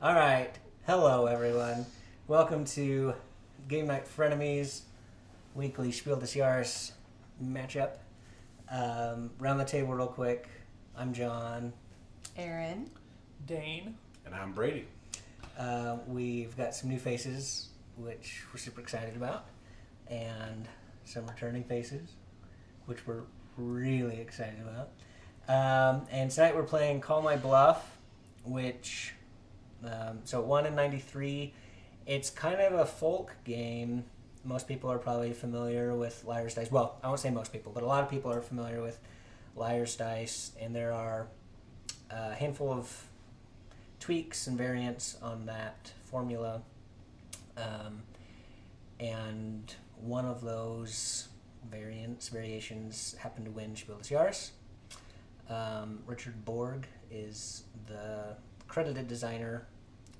All right. Hello, everyone. Welcome to Game Night Frenemies weekly Spiel des Jahres matchup. Round the table real quick. I'm John. Aaron. Dane. And I'm Brady. We've got some new faces, which we're super excited about, and some returning faces, which we're really excited about. And tonight we're playing Call My Bluff, which, so it won in 93. It's kind of a folk game. Most people are probably familiar with Liar's Dice. Well, I won't say most people, but a lot of people are familiar with Liar's Dice, and there are a handful of tweaks and variants on that formula. And one of those variations happened to win Spiel des Jahres. Richard Borg is the credited designer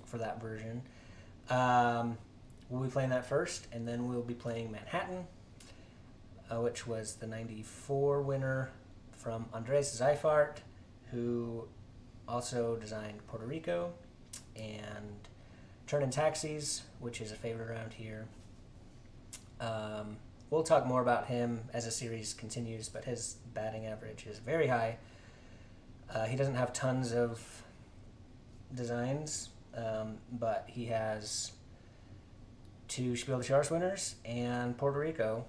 for that version. We'll be playing that first, and then we'll be playing Manhattan, which was the 94 winner from Andres Seifert, who also designed Puerto Rico, and Turn Taxis, which is a favorite around here. We'll talk more about him as the series continues, but his batting average is very high. He doesn't have tons of designs, but he has 2 Spiel des Jahres winners and Puerto Rico,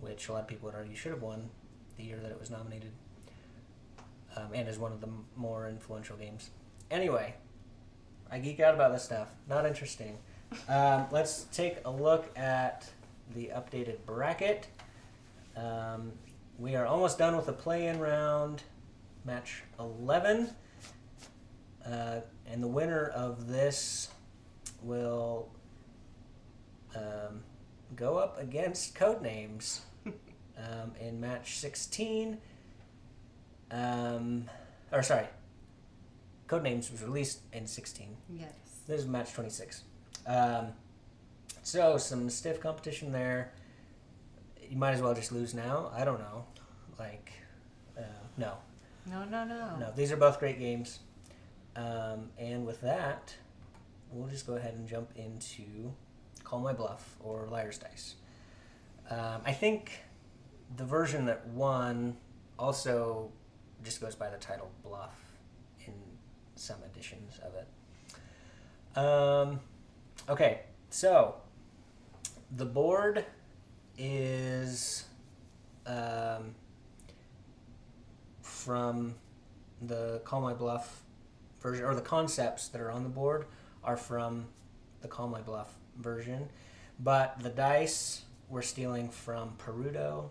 which a lot of people would argue should have won the year that it was nominated, and is one of the more influential games. Anyway, I geek out about this stuff. Not interesting. Let's take a look at the updated bracket. We are almost done with the play-in round, match 11. And the winner of this will go up against Codenames in match 16. Codenames was released in 16. Yes. This is match 26. So some stiff competition there. You might as well just lose now. I don't know. No. No, these are both great games. And with that, we'll just go ahead and jump into Call My Bluff or Liar's Dice. I think the version that won also just goes by the title Bluff in some editions of it. Okay, so the board is from the Call My Bluff version, or the concepts that are on the board are from the Call My Bluff version, but the dice we're stealing from Perudo,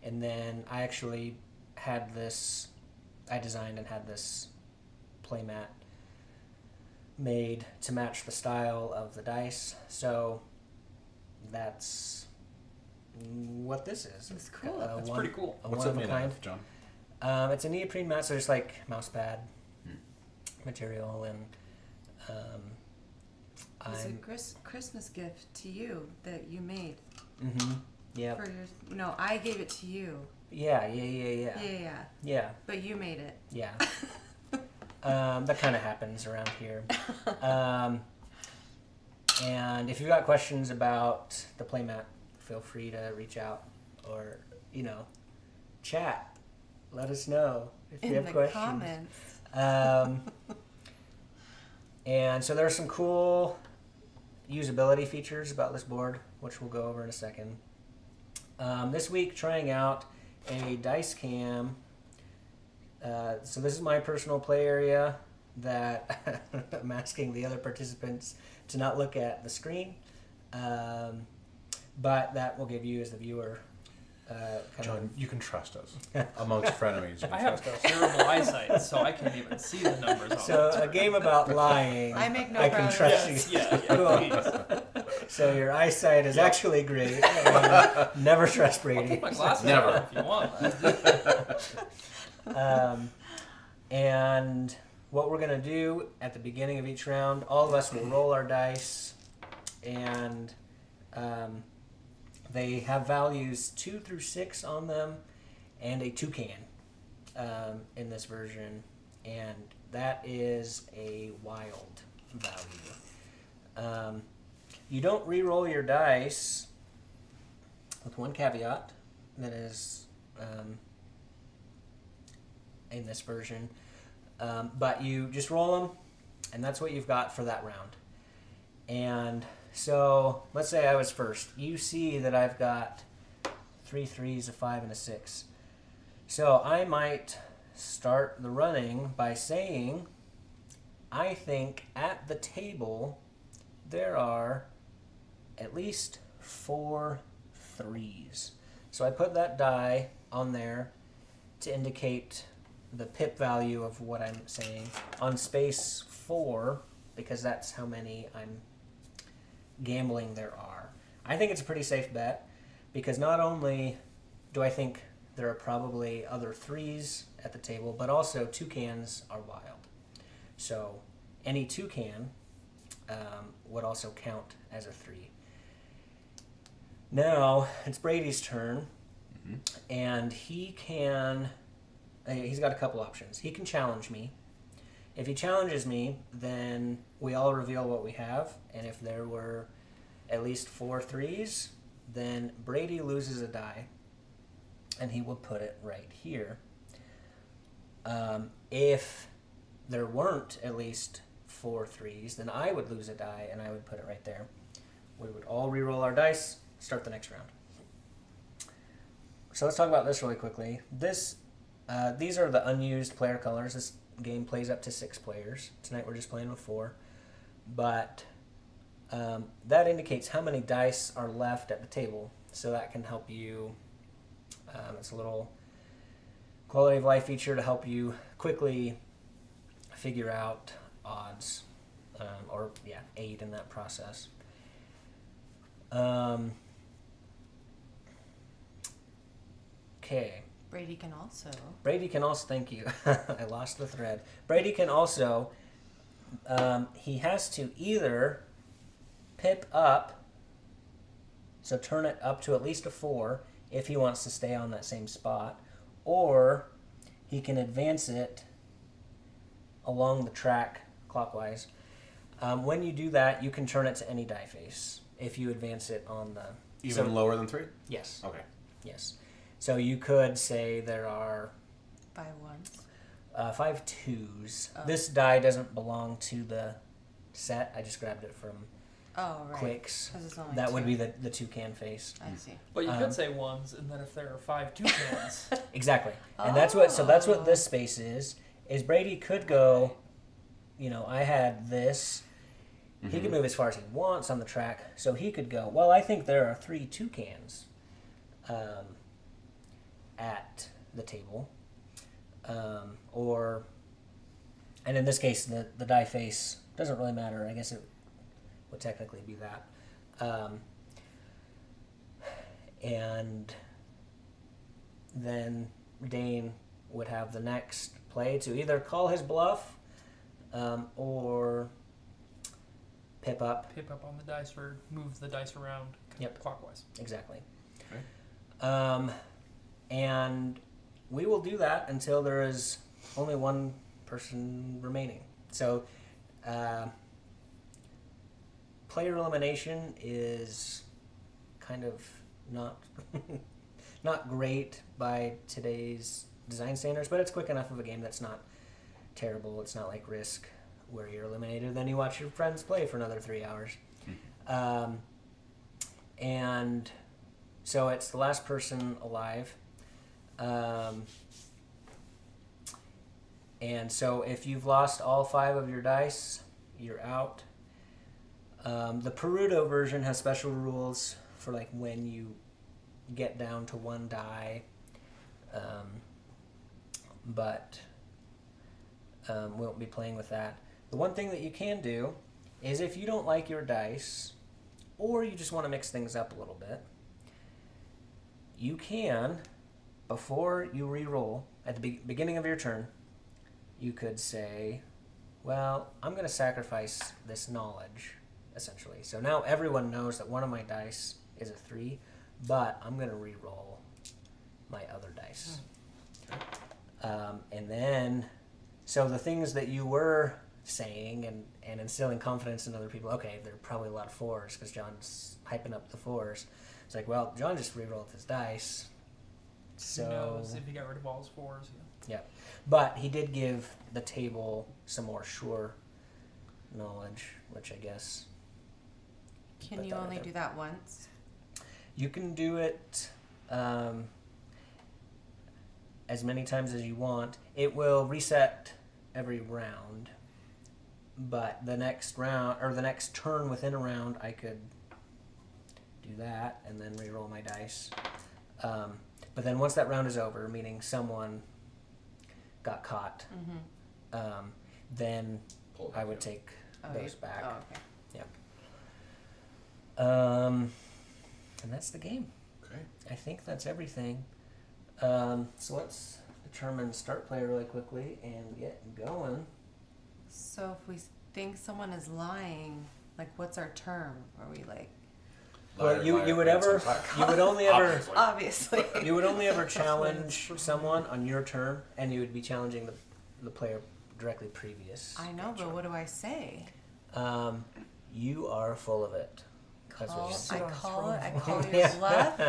and then I actually I designed and had this playmat made to match the style of the dice, so that's what this is. It's cool. That's pretty cool. What's it made of, John? It's a neoprene mat, so there's like mouse pad material, and It's a Christmas gift to you that you made. Mm-hmm. Yeah. I gave it to you. Yeah. Yeah. But you made it. Yeah. That kind of happens around here. And if you've got questions about the playmat, feel free to reach out or, chat. Let us know if you have questions. In the comments. And so there are some cool usability features about this board, which we'll go over in a second. This week, trying out a dice cam. So this is my personal play area that I'm asking the other participants to not look at the screen. But that will give you, as the viewer, John, you can trust us. Amongst frenemies, you can I have trust us. terrible eyesight, so I can't even see the numbers on So it. a game about lying. I make no I can progress. trust you. Yeah, please. So your eyesight is actually great. Never trust I'll Brady. take my glasses Never. off if you want. And what we're gonna do at the beginning of each round, all of us will roll our dice, and they have values 2 through 6 on them, and a toucan in this version. And that is a wild value. You don't re-roll your dice, with one caveat that is in this version, but you just roll them, and that's what you've got for that round. And so let's say I was first. You see that I've got 3 3s, a 5, and a 6. So I might start the running by saying, I think at the table there are at least 4 3s. So I put that die on there to indicate the pip value of what I'm saying on space 4, because that's how many I'm gambling there are. I think it's a pretty safe bet, because not only do I think there are probably other 3s at the table, but also toucans are wild. So any toucan would also count as a 3. Now it's Brady's turn, and he's got a couple options. He can challenge me. If he challenges me, then we all reveal what we have, and if there were at least 4 3s, then Brady loses a die, and he will put it right here. If there weren't at least 4 3s, then I would lose a die, and I would put it right there. We would all re-roll our dice, start the next round. So let's talk about this really quickly. These are the unused player colors. This game plays up to 6 players. Tonight we're just playing with 4. But that indicates how many dice are left at the table. So that can help you. It's a little quality of life feature to help you quickly figure out odds, or aid in that process. Okay. Brady can also. Thank you. I lost the thread. Brady can also, he has to either pip up, so turn it up to at least a 4 if he wants to stay on that same spot, or he can advance it along the track clockwise. When you do that, you can turn it to any die face if you advance it on the... Even lower than 3? Yes. Okay. Yes. So you could say there are 5 1s. 5 2s. Oh. This die doesn't belong to the set. I just grabbed it from Oh, right. Quicks. 'Cause it's only That 2. would be the toucan face. I see. But you could say 1s, and then if there are 5 toucans, Exactly. And that's what this space is Brady could go, I had this. He could move as far as he wants on the track, so he could go, well, I think there are 3 toucans at the table. And in this case, the die face doesn't really matter. I guess it would technically be that. And then Dane would have the next play to either call his bluff or pip up. pip up on the dice or move the dice around clockwise. Exactly. Okay. And we will do that until there is only one person remaining. So player elimination is kind of not great by today's design standards, but it's quick enough of a game that's not terrible. It's not like Risk, where you're eliminated, then you watch your friends play for another 3 hours. And so it's the last person alive. And so if you've lost all 5 of your dice, you're out. The Perudo version has special rules for like when you get down to 1 die. But we won't be playing with that. The one thing that you can do is if you don't like your dice, or you just want to mix things up a little bit, you can, before you re-roll, at the beginning of your turn, you could say, well, I'm going to sacrifice this knowledge, essentially. So now everyone knows that one of my dice is a 3, but I'm going to re-roll my other dice. And then So the things that you were saying and instilling confidence in other people, okay, there are probably a lot of 4s because John's hyping up the 4s. It's like, well, John just re-rolled his dice. So Who knows if he got rid of all his 4s? Yeah. But he did give the table some more sure knowledge, which I guess... Can you only do that once? You can do it as many times as you want. It will reset every round, but the next round or the next turn within a round, I could do that and then re-roll my dice. But then once that round is over, meaning someone got caught, then I would take those back. Oh, okay. Yep. And that's the game. Okay. I think that's everything. So let's determine start player really quickly and get going. So if we think someone is lying, like what's our term? Are we like... Well, you would only ever Obviously. you would only ever challenge someone on your turn, and you would be challenging the player directly previous. I know, but what do I say? You are full of it. That's what you I call your Yeah. bluff.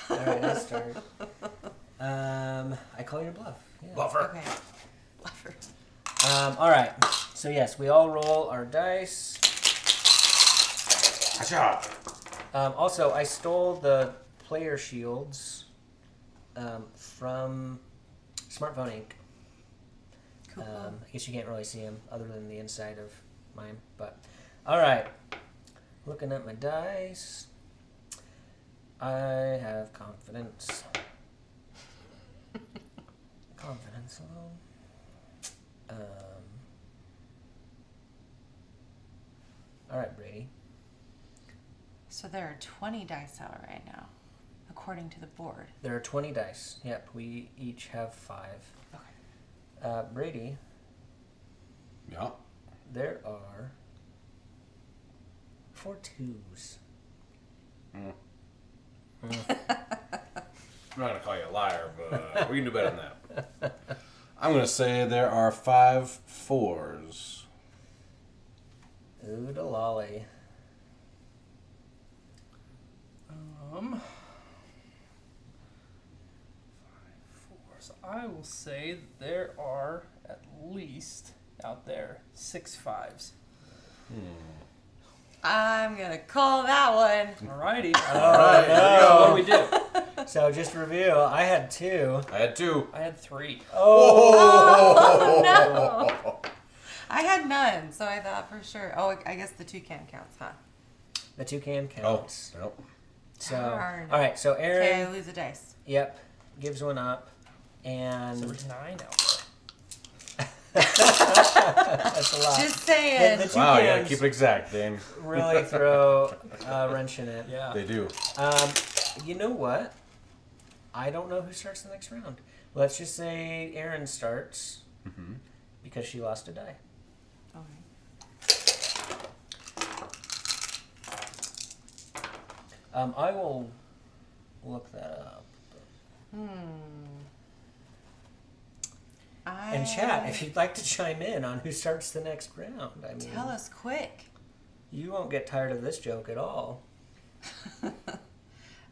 All right, let's start. I call your bluff. Yeah. Bluffer. Okay. Bluffer. All right. So yes, we all roll our dice. Gotcha. Also, I stole the player shields from Smartphone Inc. Cool. I guess you can't really see them other than the inside of mine. But all right, looking at my dice, I have confidence. Confidence alone. All right, Brady. So there are 20 dice out right now, according to the board. There are 20 dice. Yep, we each have 5. Okay. Brady, Yeah. there are 4 2s. I'm not gonna call you a liar, but we can do better than that. I'm gonna say there are 5 4s. Ooh, da lolly. 5 4s. I will say there are at least out there 6 5s. I'm going to call that one. Alrighty. Alright, here we go. What do we do? So just to review, I had 2. I had 2. I had 3. Oh, no. I had none, so I thought for sure. Oh, I guess the toucan counts, huh? The toucan Oh, counts. nope. So, Darn. all right. So Aaron, Okay, I lose a dice. yep, gives one up, and So there's 9 out there. that's a lot. Just saying. The Wow, you gotta toucans keep it exact, Dane. really throw a wrench in it. Yeah. They do. You know what? I don't know who starts the next round. Let's just say Aaron starts because she lost a die. All right. I will look that up. And chat, if you'd like to chime in on who starts the next round. I mean, Tell us quick. you won't get tired of this joke at all.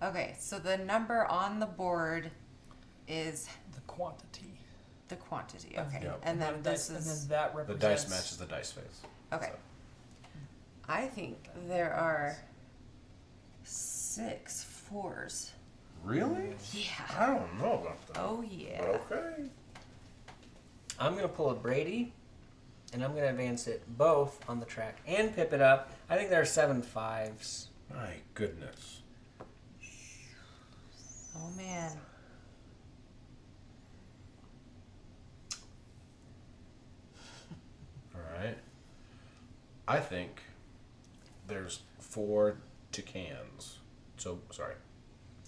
Okay, so the number on the board is The quantity. the quantity. Okay, Yep. and then this and is then that The represents dice matches the dice face. okay. So, I think there are 6 4s. really? Yeah. I don't know about that. Oh yeah. But okay. I'm going to pull a Brady, and I'm going to advance it both on the track and pip it up. I think there are 7 5s. My goodness. Oh man. All right. I think there's 4 toucans. So, sorry.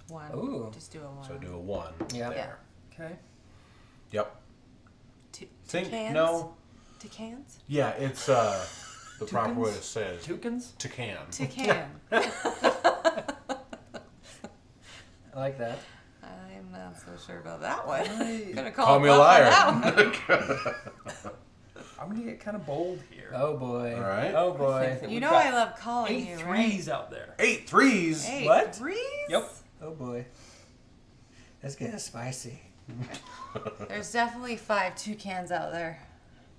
1. Ooh. Just do a 1. So do a 1 Yeah. there. okay. Yep. Think, toucans? no. Toucans? Yeah, it's the proper way to say it. Toucans? Toucan. Toucan. I like that. I'm not so sure about that one. Gonna Call me a liar. I'm gonna get kind of bold here. Oh boy. All right. Oh boy. I think that You we've know got I love calling 8 you, threes right? out there. 8 threes. 8 What? threes? Yep. Oh boy. That's getting spicy. There's definitely 5 toucans out there.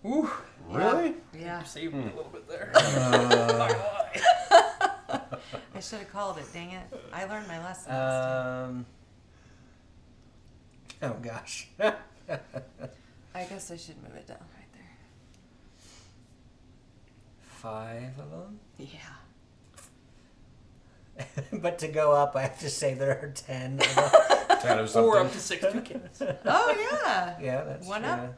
Ooh. Really? Yeah. You saved me a little bit there. Not gonna lie. I should have called it, dang it. I learned my lesson last time. Oh gosh. I guess I should move it down right there. 5 of them. Yeah. But to go up, I have to say there are 10 of them. 10 of Or up something. to 6 toucans. Oh, yeah. Yeah, that's One true. up?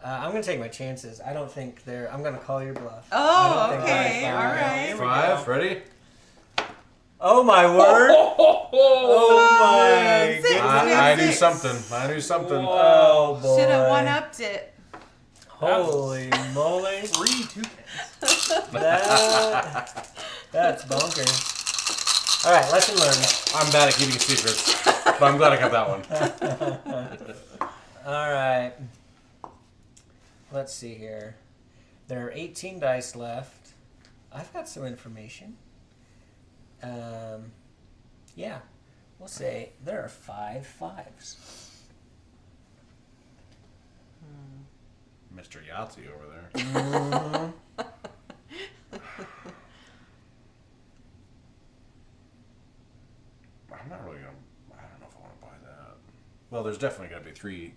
I'm gonna take my chances. I don't think they're. I'm gonna call your bluff. I Oh, don't think okay. they're All five. right. Here we 5. go. Ready? Oh my word! Oh my! Six. goodness. I knew 6. something. I knew something. Oh boy! Should have one-upped it. Holy moly! 3 toucans. That's bonkers. All right, lesson learned. I'm bad at keeping secrets, but I'm glad I got that one. All right. Let's see here. There are 18 dice left. I've got some information. Yeah, we'll say there are 5 5s. Mr. Yahtzee over there. I'm not really gonna. I don't know if I want to buy that. Well, there's definitely got to be 3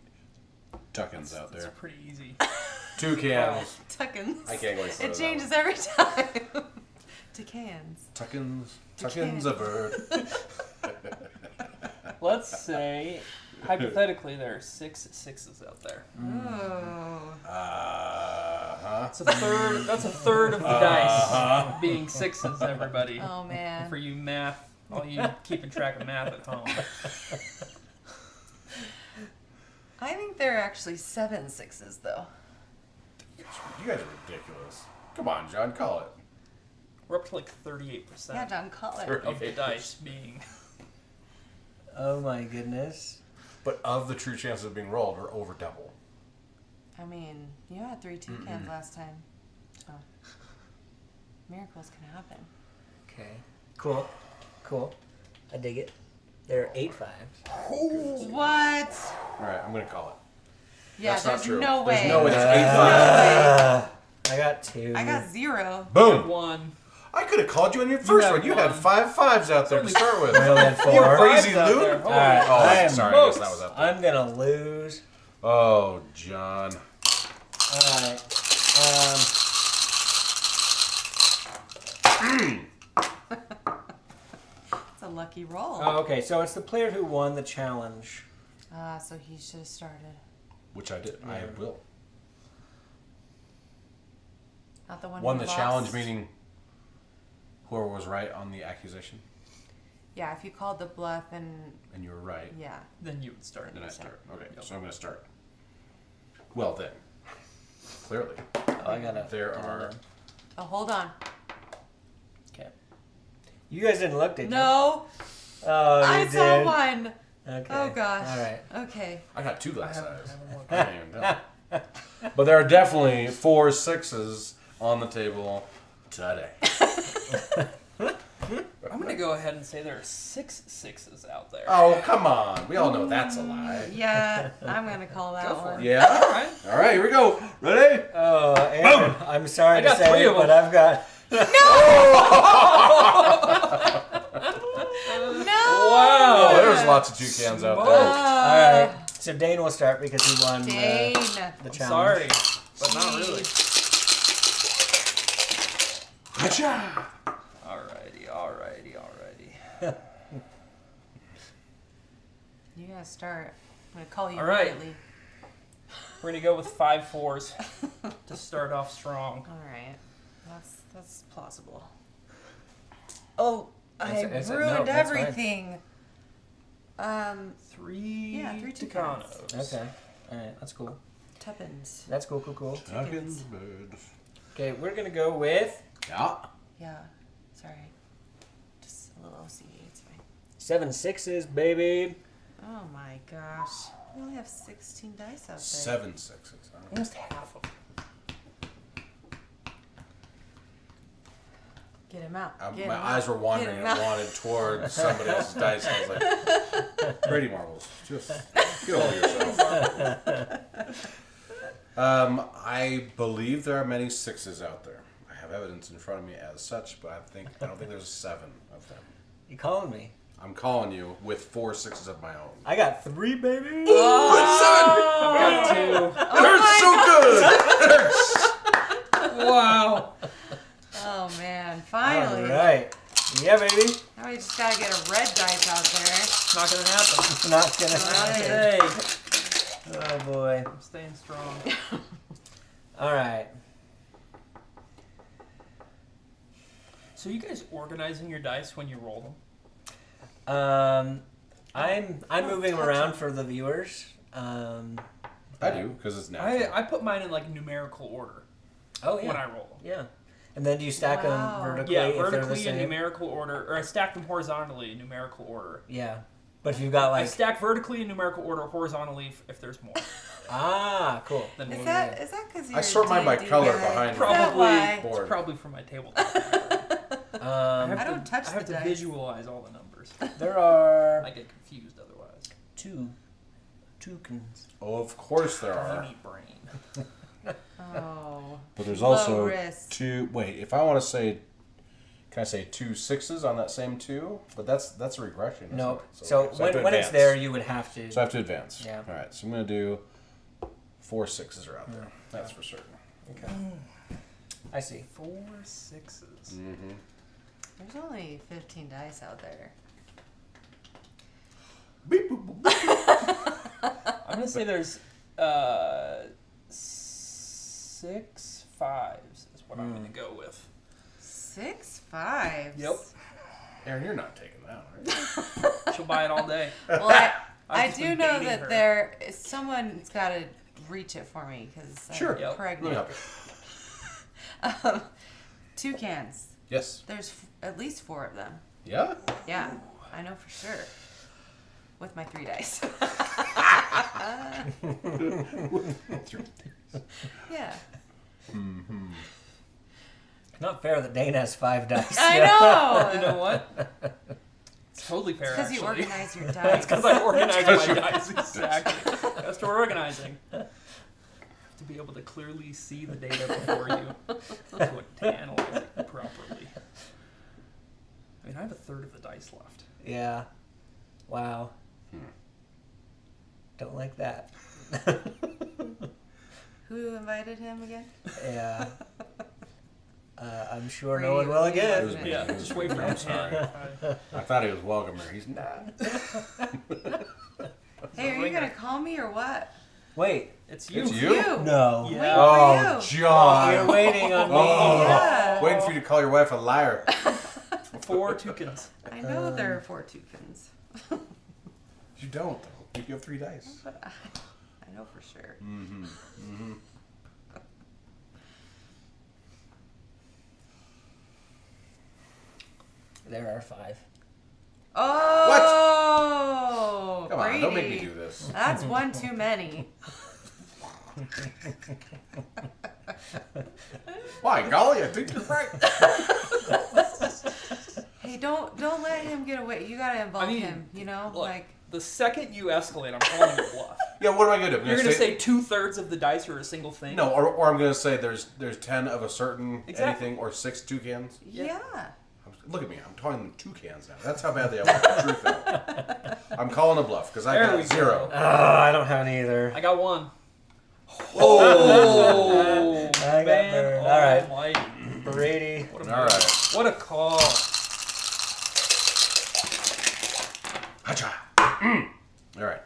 tuckins out That's there. pretty easy. 2 cans. Tuckins. I can't go any further It than changes that every time. To cans. Tuckins. Tuckins. Tuckins a bird. Let's say, hypothetically, there are 6 6s out there. Oh. That's a third. That's a third of the dice being 6s. Everybody. Oh, man. For you math, all you keeping track of math at home. I think there are actually 7 6s, though. You guys are ridiculous. Come on, John, call it. We're up to like 38% Yeah, John, call it. of the dice being. Oh my goodness. But of the true chances of being rolled are over double. I mean, you had 3 toucans last time. So, miracles can happen. Okay. Cool. Cool. I dig it. There are 8 5s. What? All right, I'm going to call it. Yeah, That's not there's true. no way. There's no way it's 8 5s. I got 2. I got 0. Boom! 1. I could have called you on your first have one. You had one. 5 5s out there to start with. I only had 4. You crazy Fives out loon. there. All right. Oh, I am sorry. I guess that was out there. I'm gonna lose. Oh, John. All right. It's a lucky roll. Oh, okay. So it's the player who won the challenge. So he should have started. Which I did. I will. Not the one Won who the lost. challenge, meaning whoever was right on the accusation. Yeah, if you called the bluff and And you were right. yeah. Then you would start. Then I start. Okay, Yep. so I'm going to start. Well, then. Clearly. Oh, I gotta. There are. Oh, hold on. Okay. You guys didn't look, did you? No, Oh, you I did. saw one. Okay. Oh gosh. All right. Okay. I got 2 glass haven't- eyes. haven't looked. I can't even tell. But there are definitely 4 6s on the table today. I'm gonna go ahead and say there are 6 6s out there. Oh, come on. We all know that's a lie. Yeah, I'm gonna call that Go for one. it. Yeah? All right. All right, here we go. Ready? Oh, Aaron, I'm sorry I to got say 3 it, of but them. I've got. No. Wow. Oh, there's lots of toucans out there. All right. So Dane will start because he won Dane. the I'm challenge. sorry, but not really. Gotcha. Alrighty. You gotta start. I'm gonna call you All right. immediately. We're gonna go with 5 4s to start off strong. All right. That's plausible. Oh, I It's a- no, ruined that's fine. everything. 3 Yeah, 3 Tucanos. Okay. All right. That's cool. Tuppence. That's cool. Cool. Tuckins bird. Okay, we're gonna go with Yeah. Yeah. Sorry. Just a little OCD. It's fine. 7 6s, baby. Oh my gosh. We only have 16 dice out there. 7 6s. Huh? Almost half of them. Get him out. Get My him eyes out. were wandering Get him and out. wanted towards somebody else's dice. I was like, Brady marbles. Just get over yourself. I believe there are many 6s out there. I have evidence in front of me as such, but I don't think there's 7 of them. You calling me? I'm calling you with 4 6s of my own. I got 3, baby. I've got 2. Oh Wow. Oh man, finally. All right. Yeah, baby. Now we just gotta get a red dice out there. It's not going to happen. It's not gonna happen. Hey, Oh boy. I'm staying strong. All right. So you guys organizing your dice when you roll them? I'm moving them around for the viewers. I do, because it's natural. I put mine in like numerical order Oh yeah. when I roll them. Yeah. And then do you stack Wow. them vertically? Yeah, if they're the vertically in same? numerical order, or I stack them horizontally in numerical order. Yeah. But if you've got I like stack vertically in numerical order, horizontally if there's more. cool. Then Is maybe- that because you're I sort mine by D&D color guy? behind Is me. that Probably, why? it's Board. probably for my tabletop. I don't touch I have the to dice. visualize all the numbers. There are I get confused otherwise. 2 toucans. Oh, of course there are. Tiny brain. Oh. But there's Low also risk. 2. Wait, if I want to say, can I say 2 6s on that same 2? But that's a regression. isn't No. it? So I have to when it's advance. there, you would have to. So I have to advance. Yeah. All right. So I'm gonna do 4 6s are out there. That's for certain. Okay. I see. 4 6s. Mm-hmm. There's only 15 dice out there. Beep boop boop. I'm gonna say there's 6 5s is what I'm gonna go with. 6 5s. Yep. Aaron, you're not taking that, right? She'll buy it all day. Well, I just do been know baiting that her. someone's got to reach it for me because I'm Sure. Yep. Let me pregnant. help you. Toucans. Yes. There's at least 4 of them. Yeah. Yeah, I know for sure. With my 3 dice. Yeah. Mm-hmm. Not fair that Dane has 5 dice. I You know. know what? It's totally fair. Because you actually. organize your It's dice. because I organize my dice. Exactly. That's for organizing. You have to be able to clearly see the data before you to analyze it properly. I mean, I have a third of the dice left. Yeah. Wow. Don't like that. Who invited him again? Yeah. I'm sure Brady no one will was again. It was me. Yeah, just wait for him. I'm sorry. I thought he was welcome here. He's not. Hey, are you going to call me or what? Wait. It's you. It's you? No. Yeah. Wait Oh, for you. John. You're waiting on me. Oh, Yeah. waiting for you to call your wife a liar. 4 toucans. I know there are 4 toucans. You don't, though. You have 3 dice. But I know for sure. Mm-hmm. Mm-hmm. There are 5. Oh! Come on, don't make me Brady. do this. That's 1 too many. Why, golly? I think you're right. Hey, don't let him get away. You gotta involve I mean, him. You know, Look, like the second you escalate, I'm calling your bluff. Yeah, what am I going to do? I'm You're gonna going to say 2/3 of the dice are a single thing? No, or I'm going to say there's 10 of a certain Exactly. anything, or 6 toucans. yeah. Look at me, I'm calling them toucans now. That's how badly I want the truth out. I'm calling a bluff, because I There got we go. 0. I don't have any either. I got 1. Oh! I got man burned. All right. almighty. Brady. What a All move. right. What a call. Hacha. All right.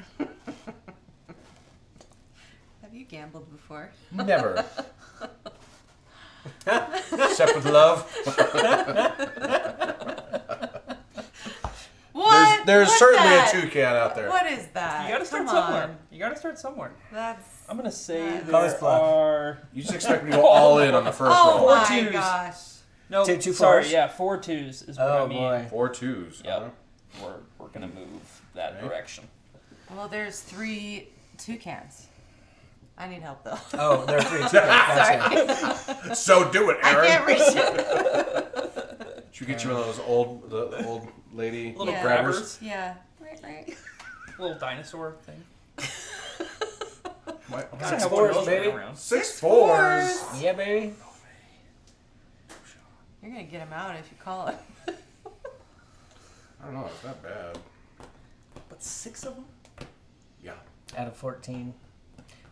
Have you gambled before? Never. Except with love. What? There's What's certainly that? a toucan out there. What is that? You got to start Come somewhere. on. You got to start somewhere. That's. I'm going to say Call us there bluff. are... You just expect me to go all in on the first Oh roll. Four my twos. gosh. No, Two sorry, fours? yeah, 4 2s is what Oh I mean. boy. 4 2s. Yep. Huh? we're gonna move that Okay. direction. Well, there's 3 toucans. I need help though. Oh, there are 3 toucans. Sorry. So do it, Aaron. I can't reach it. Should we get you one of those the old lady Little Yeah. grabbers, Yeah. Right. little dinosaur thing. What? Gotta 6 have one of fours, those baby. running around. 6 fours. Yeah, baby. You're gonna get him out if you call it. I don't know. It's not bad. But 6 of them? Yeah. Out of 14.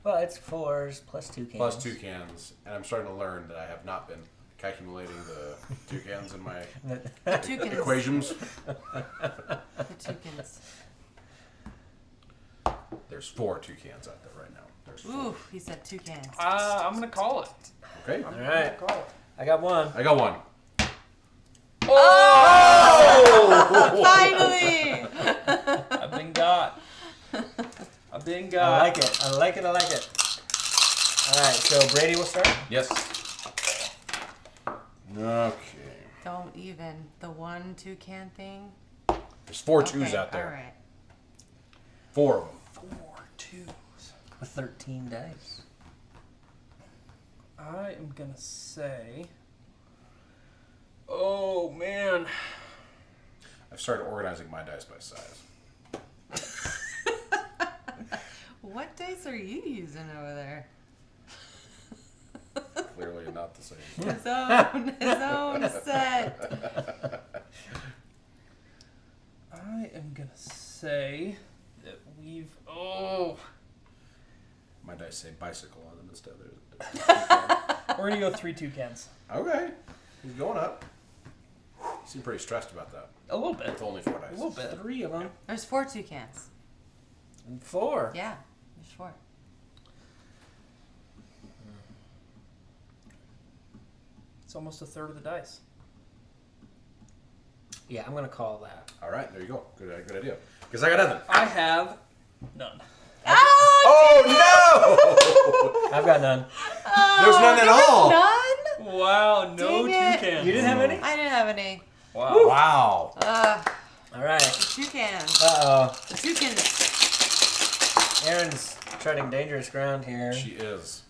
Well, it's 4s plus 2 cans. Plus 2 cans, and I'm starting to learn that I have not been calculating the toucans in my The toucans. equations. The toucans. There's 4 toucans out there right now. There's 4. Ooh, he said toucans. I'm gonna call it. Okay. All right. I'm gonna call it. I got one. I got one. Finally! I've been got. I've been I got. like it. I like it. I like it. All right, so Brady will start. Yes. Okay. Don't even. The 1 toucan thing. There's 4 twos Okay, out there. All right. 4 of them. 4 twos. With 13 dice. I am gonna say. Oh man. I've started organizing my dice by size. What dice are you using over there? Clearly not the same. His own set. I am gonna say that we've. Oh. My dice say bicycle on them instead. We're gonna go 3 toucans. Okay. He's going up. You seem pretty stressed about that. A little bit. With only 4 A dice. little bit. 3 of them. There's 4 toucans. And 4. Yeah, there's 4. It's almost a third of the dice. Yeah, I'm going to call that. All right, there you go. Good idea. Because I got nothing. I have none. Oh, no! I've got none. There's none at all. None? Wow, no Dang it. toucans. You didn't have any? I didn't have any. Wow. Wow. All right. Toucans. Uh-oh. The toucans. Erin's treading dangerous ground here. She is.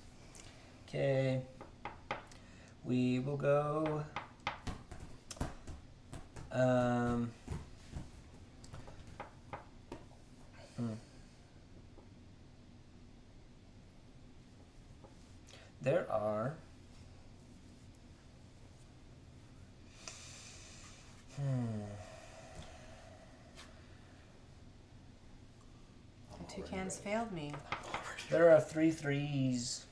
Okay. We will go. There are. The toucans failed me. There are 3 3s.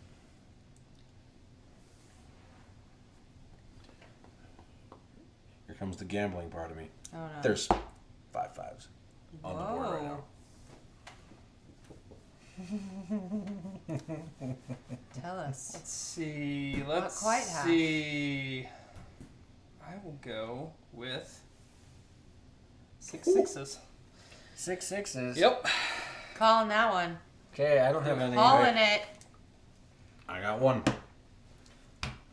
Here comes the gambling part of me. Oh no. There's 5 5s on the board right now. Tell us. Let's see. Let's quite half. see. I will go with 6 sixes. 6 6s. Yep. Calling that one. Okay, I don't have any. Calling it. I got 1.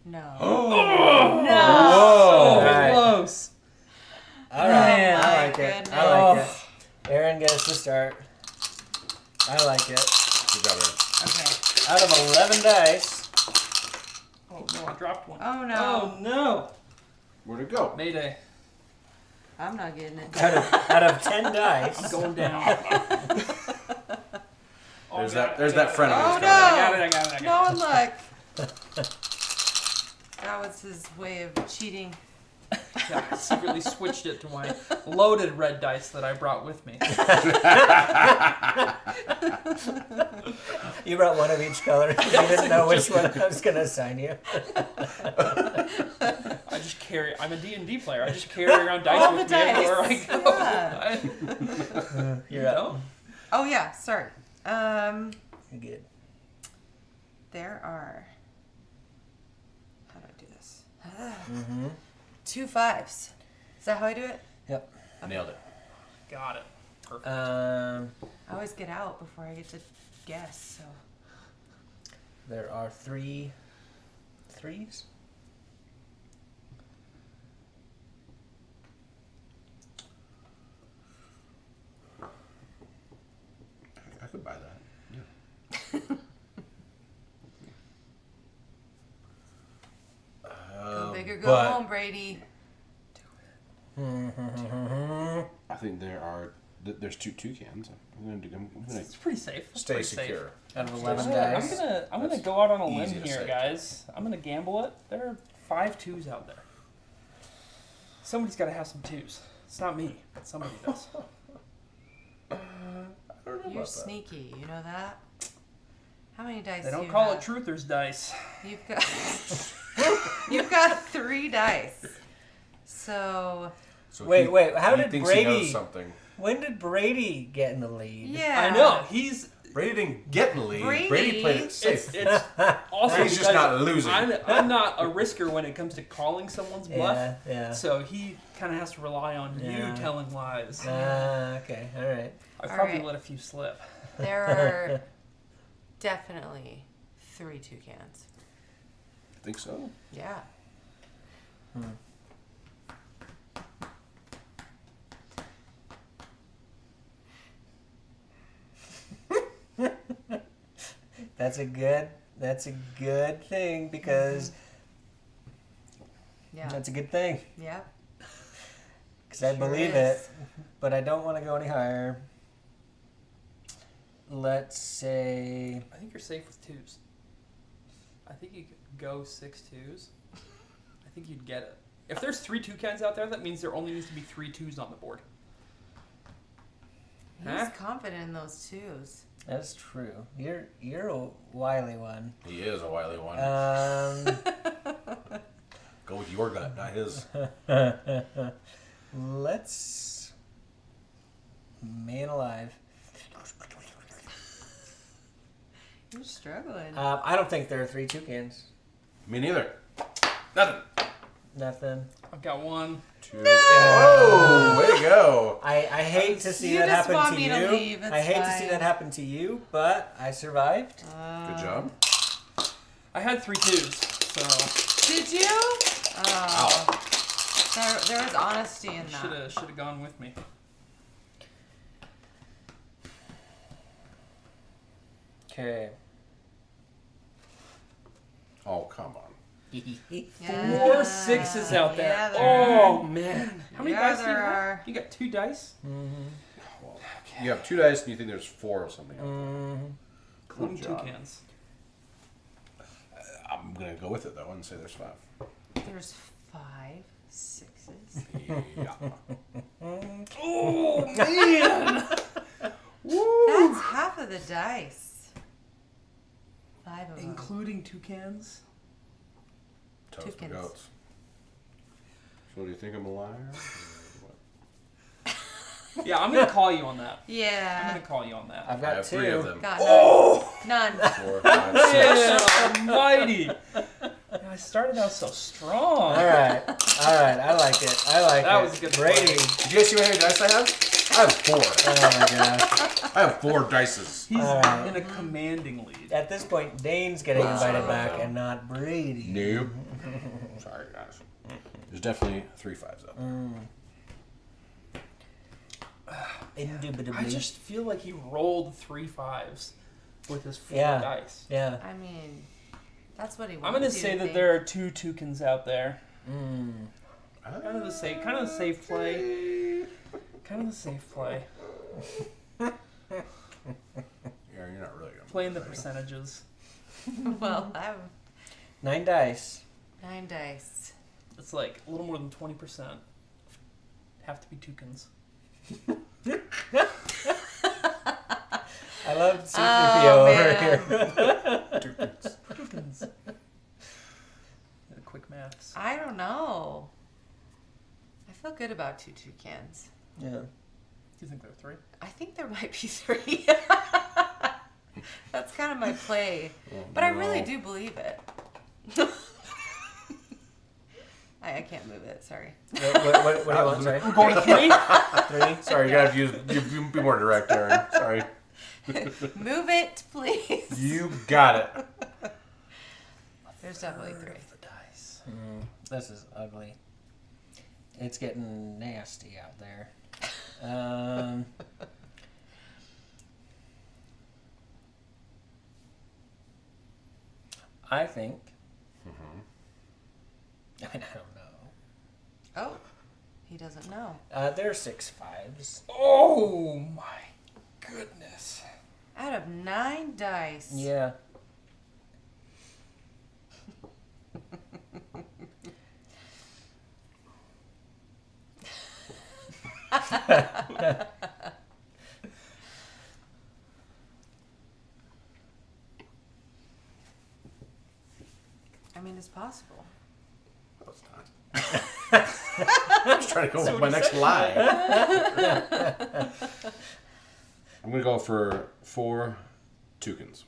No. Whoa! So Right. close. All right, Oh, I my like it. goodness. I like it. Erin gets to start. I like it. Good job, Aaron. Okay. Out of 11 dice, Oh no, I dropped one. Oh no. Oh no. Where'd it go? Mayday. I'm not getting it. out of 10 dice, I'm going down. There's that friend of Oh his no. I got it. No one look. That was his way of cheating. Yeah, I secretly switched it to my loaded red dice that I brought with me. you brought one of each color. You didn't know which one I was going to assign you. I just carry. I'm a D&D player. I just carry around dice All with the me everywhere I dice. go. You're up. No? Oh yeah, sorry. You're good. There are. How do I do this? Mm-hmm. 2 5s. Is that how I do it? Yep. Nailed it. Got it. Perfect. I always get out before I get to guess. So. There are 3 3s. Bigger go But- home, Brady. I think there's 2 toucans. I'm gonna It's pretty safe. It's stay pretty secure. Safe. Out of 11 I'm dice. gonna That's go out on a easy limb to here, say. guys. I'm gonna gamble it. There are 5 2s out there. Somebody's got to have some 2s. It's not me. Somebody does. I don't know You're about that. sneaky. You know that? How many dice They do don't you call have? it truthers dice. You've got you've got 3 dice. So So Wait, how he did thinks he knows Brady- something? When did Brady get in the lead? yeah, I know. He's Brady didn't get in the lead. Brady- Brady played it safe. it's also He's just because not losing. I'm not a risker when it comes to calling someone's bluff. Yeah. So he kind of has to rely on Yeah. you telling lies. Okay, all right. I've All probably right. let a few slip. there are definitely 3 toucans. I think so. Yeah. That's a good thing because Yeah. that's a good thing Yeah. because I Sure believe is. it, but I don't want to go any higher. Let's say I think you're safe with 2s. I think you could go 6 2s. I think you'd get it. If there's 3 toucans out there, that means there only needs to be 3 2s on the board. He's Huh? confident in those 2s. that's true. You're a wily one. He is a wily one. Go with your gut, not his. Let's man alive. You're struggling. I don't think there are 3 toucans. Me neither. Nothing. Nothing. I've got 1. 2. Oh, way to go. I hate to see You that just happen want to me you. to leave, it's I hate to see fine. that happen to you, but I survived. Good job. I had 3 2s, so Did you? Oh. There was honesty in that. should have gone with me. Okay. Oh, come on. Yeah. 4 6s out there. Yeah, there Oh man, how many Yeah, dice do you there have? are. You got 2 dice, Well, you have 2 dice and you think there's 4 of something. including Good job. toucans. I'm going to go with it, though, and say there's 5. There's 5 6s. Yeah. Oh man! That's half of the dice. 5 of them. Including toucans. Toast my Toucans. goats. So do you think I'm a liar? Or what? Yeah, I'm gonna call you on that. I'm Yeah. gonna call you on that. I've I got have 2. 3 of them. Got none. 4, 5, 6. Yeah, almighty! I started out so strong. All right. I like it. I like That it. was a good Brady. play. Did you guys see how many dice I have? I have 4. Oh my gosh. I have 4 dices. He's All right. in a commanding lead. At this point, Dane's getting invited back and not Brady. Nope. Sorry, guys. There's definitely 3 5s out there. Indubitably. I just feel like he rolled 3 5s with his 4 Yeah. dice. Yeah. I mean, that's what he wants. I'm gonna you say to that think. there are 2 toucans out there. Ah. Kind of the safe play. Kind of the safe play. Yeah, you're not really going to Playing the percentages. Well, I have 9 dice. 9 dice. It's like a little more than 20% have to be toucans. I love C3PO Oh, over man. here. Toucans. Quick maths. I don't know. I feel good about 2 toucans. Yeah. Do you think there are 3? I think there might be 3. That's kind of my play. But I really do believe it. I can't move it, sorry. What do you want? Sorry. We're going to 3? 3? Sorry, you gotta be more direct, Aaron. Sorry. Move it, please. You got it. There's definitely 3. The dice. This is ugly. It's getting nasty out there. I think. mean, I don't know. Oh, he doesn't know. There are 6 5s. Oh my goodness. Out of 9 dice. Yeah. I mean, it's possible. No, it's not. I was trying to go with my next lie. I'm going to go for 4 toucans.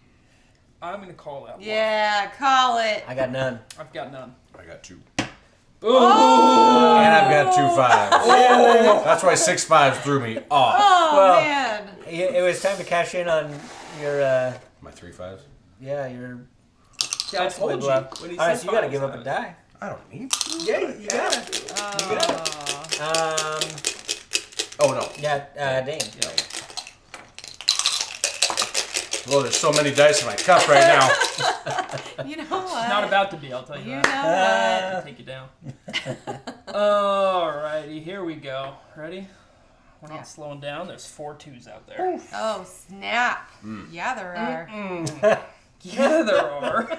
I'm gonna call that one. Yeah, call it. I got none. I've got none. I got 2. Oh! And I've got 2 5s. That's why 6 5s threw me off. Oh, Well- man. It was time to cash in on your, My 3 5s? yeah, your... Yeah, I told you. Bluff. When he All right, said so you gotta fives, give up I a was- die. I don't need to. Yeah, you got it. Oh. Oh, no. Yeah, Dane. Yeah. Well, there's so many dice in my cup right now. You know what? It's not about to be, I'll tell you You know that. what? Take you down. Alrighty, here we go. Ready? We're not Yeah. slowing down. There's 4 2s out there. Oh, snap. Yeah, there are. Yeah, there are.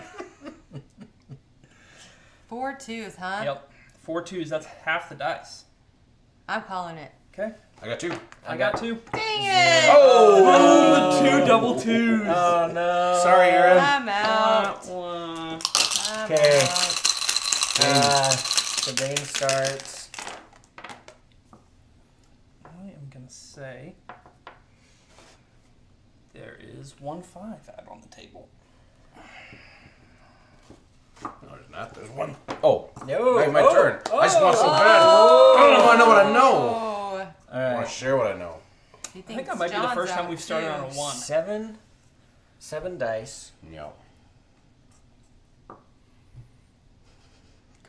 4 2s, huh? Yep. 4 2s, that's half the dice. I'm calling it. Okay. I got 2. I got 2. Dang it! Oh, 2 double 2s. Oh, no. Sorry, you're in. I'm out. Wah. I'm Okay. out. So Dane starts. I am going to say there is 1 5 out on the table. No, there's not. There's 1. Oh. No. My turn. I just want so bad. I know what I know. Oh. All I want right. to share what I know. He I think thinks that might be the John's first time out, we've started too. on a 1. 7 dice. No.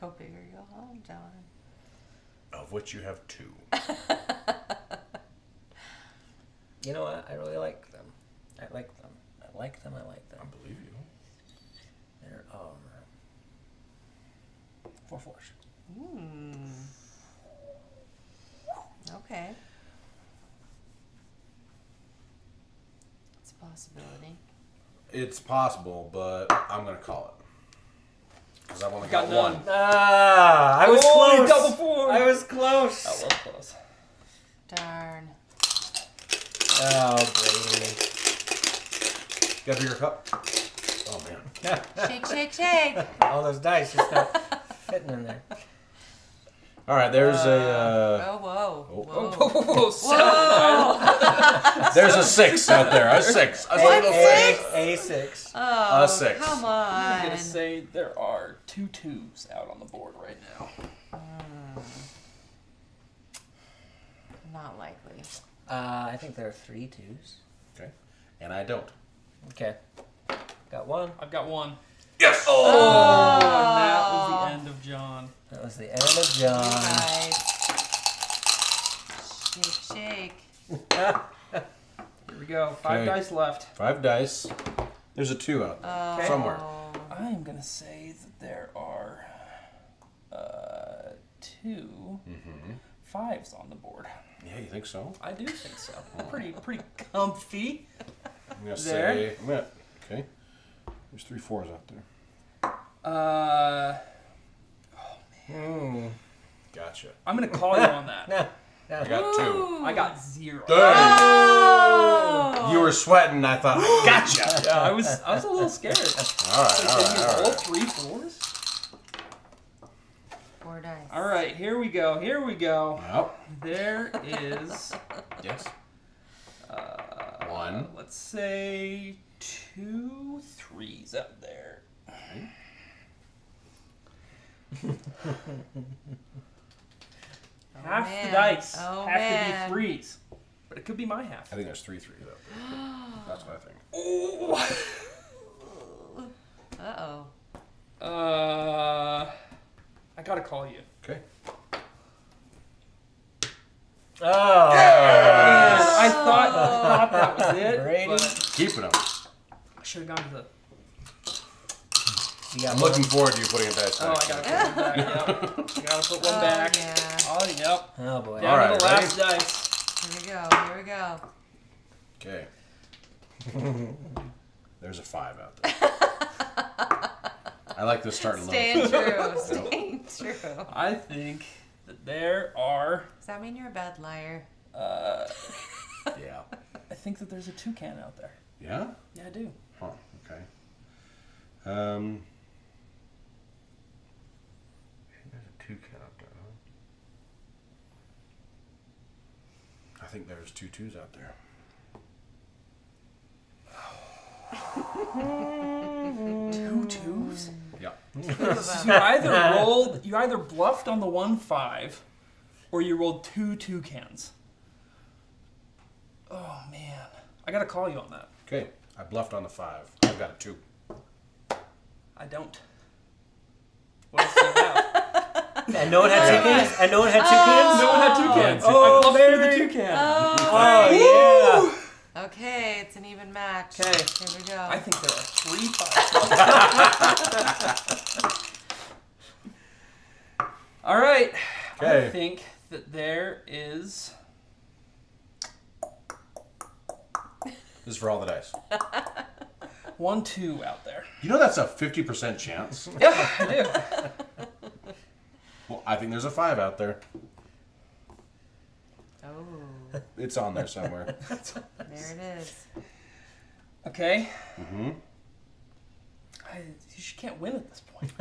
Go big or go home, John. Of which you have 2. You know what? I really like them. I like them. I like them. I like them. I believe you. There are 4 4s. Okay. It's a possibility. It's possible, but I'm going to call it. Because I've only Got got 1. none. I was Oh, close. double 4. I was close. That was close. Darn. Oh, Brady. Got a bigger cup? Oh, man. Shake, shake, shake. All those dice just not fitting in there. All right, there's Oh, whoa. Oh. Whoa. Whoa, 7. there's a 6 out there. A 6. A What? single A 6. A6. Oh, A 6. come I'm on. going to say there are 2 2s out on the board right now. Not likely. I think there are 3 2s. Okay. And I don't. Okay. Got 1. I've got 1. Yes! Oh, and that was the end of John. That was the end of John. Guys. Shake, shake. Here we go. 5 Okay. dice left. 5 dice. There's a 2 out there. Okay. Somewhere. I am going to say that there are 2 5s on the board. Yeah, you think so? I do think so. Pretty comfy. I'm going to There. say... I'm gonna, okay. There's 3 4s out there. Gotcha. I'm going to call you on that. No. I got 2. I got 0. Dang! Oh! You were sweating. I thought, I gotcha. Yeah, I was a little scared. All right, all right, all All right. 3 4s? 4 dice. All right, here we go. Here we go. Yep. There is, Yes. 1. let's say 2 3s out there. Half man. the dice Oh, have man. to be 3s, but it could be my half. I think there's 3 3s out there. That's what I think. Uh-oh. I gotta call you. Okay. Oh. Man, I thought that was it, Brady. but Keeping them. I should have gone to the. You got I'm one? looking forward to you putting a dice Oh, back. I gotta put one back. Yep. I gotta put one back. Yeah. Oh, yep. Oh boy. Down All right, to the last dice. Here we go. Here we go. Okay. There's a 5 out there. I like this starting low. Staying true. Staying true. I think that there are. Does that mean you're a bad liar? Yeah. I think that there's a toucan out there. Yeah? Yeah, I do. Huh, okay. There's a 2 count out there, huh? I think there's 2 2s out there. Two twos. Yeah. So you either bluffed on the 1-5, or you rolled 2 toucans. Oh man, I gotta call you on that. Okay. I bluffed on the 5. I've got a 2. I don't. What else do you have? And no one had toucans? And no one had toucans? No one had toucans. Oh, I bluffed through the Mary. toucan. Oh, yeah. Okay, it's an even match. Okay. Here we go. I think there are 3 5. All right. I Okay. think that there is. This is for all the dice. 1 2 out there. You know that's a 50% chance? Yeah, I do. Well, I think there's a 5 out there. Oh, It's on there somewhere. there it is. Okay. Mm-hmm. You just can't win at this point.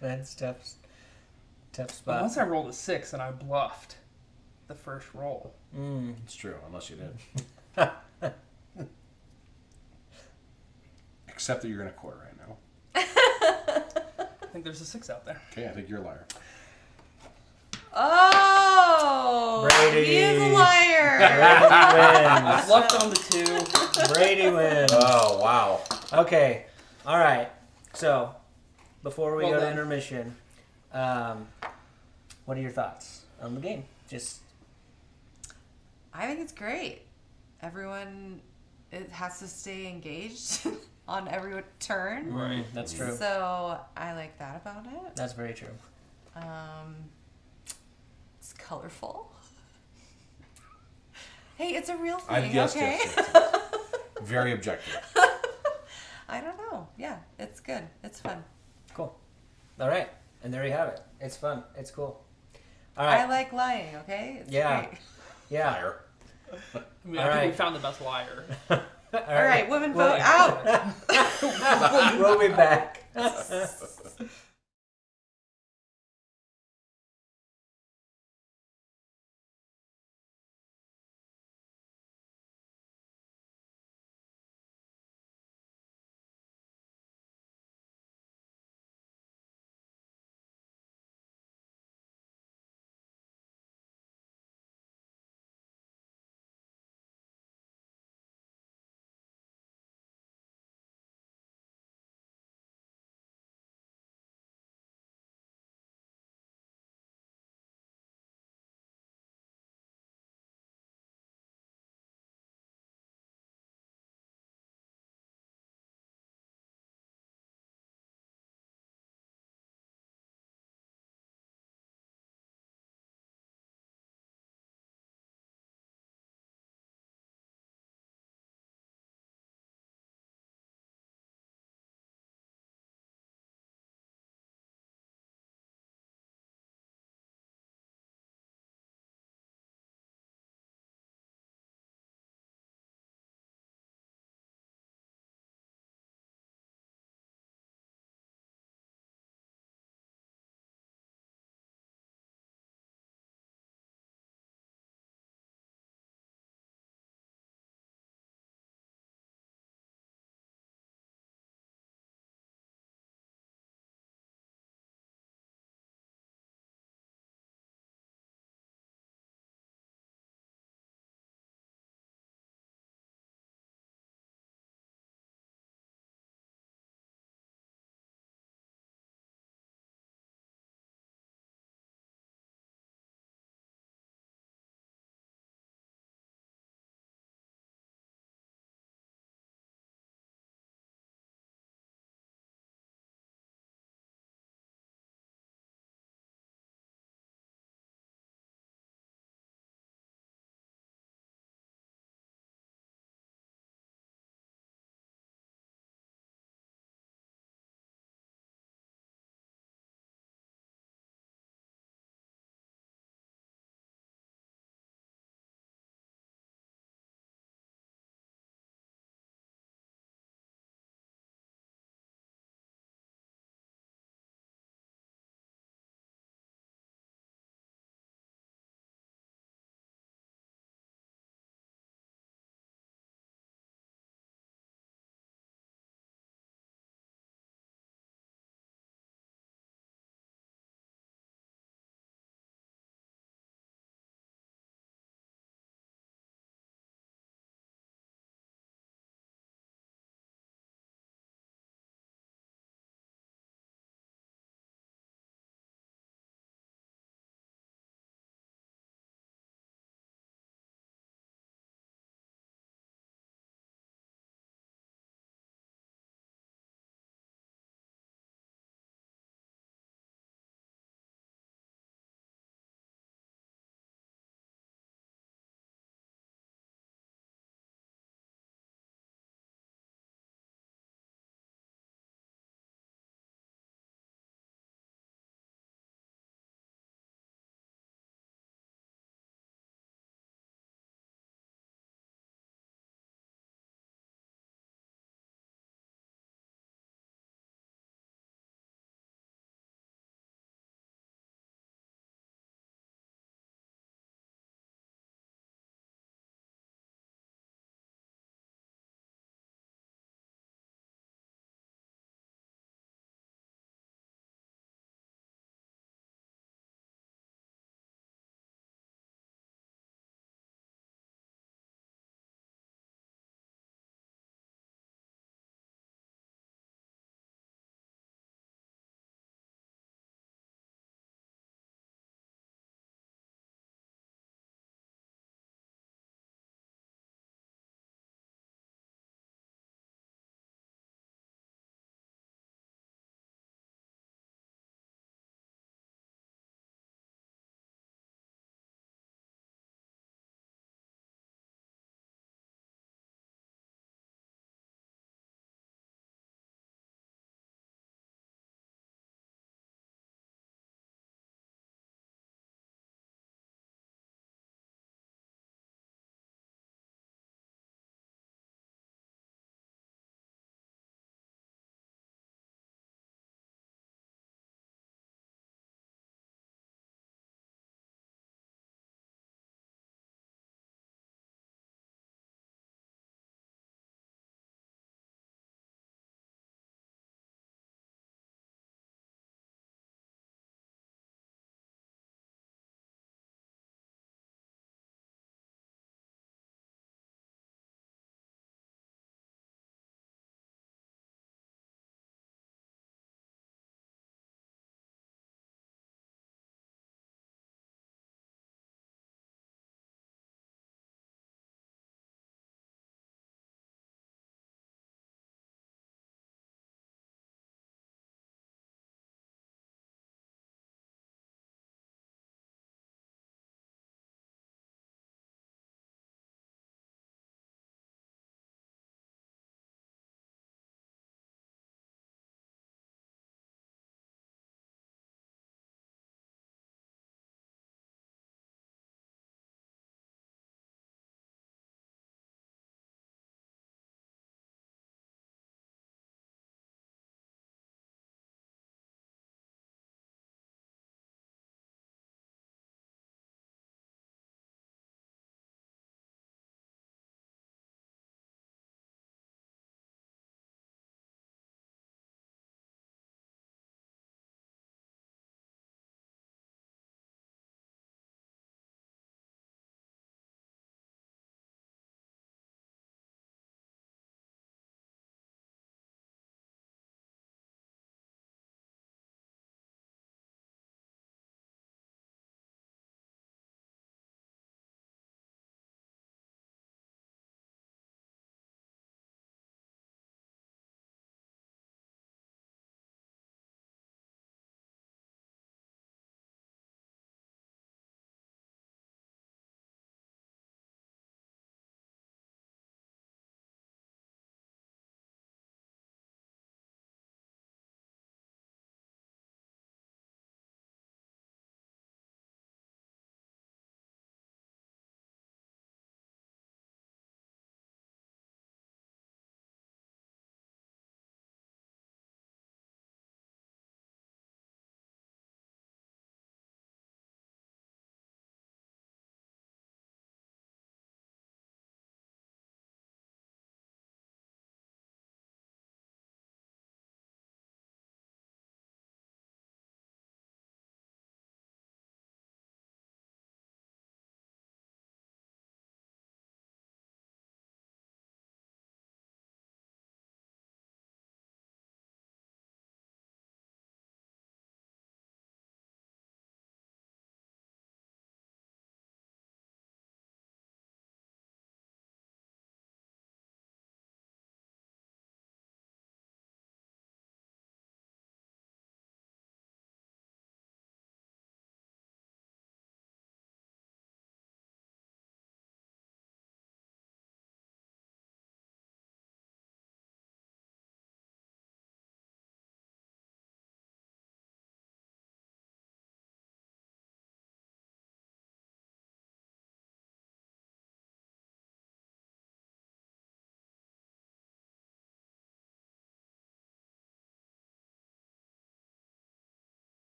That's tough. Tough But spot. once I rolled a 6 and I bluffed the first roll. It's true, unless you did. Except that you're in a quarter right now. I think there's a 6 out there. Okay, I think you're a liar. Oh, Brady. he is a liar. I bluffed on the 2. Brady wins. Oh, wow. Okay. All right. So, before we Well go to done. intermission, what are your thoughts on the game? Just I think it's great. Everyone it has to stay engaged on every turn. Right. That's true. So I like that about it. That's very true. It's colorful. Hey, it's a real thing, Yes, okay? yes. Very objective. I don't know. Yeah, it's good. It's fun. Cool. All right. And there you have it. It's fun. It's cool. All right. I like lying, okay? It's Yeah. great. Yeah. Liar. I mean, All I think right. we found the best liar. All All right, women vote out. We'll be back.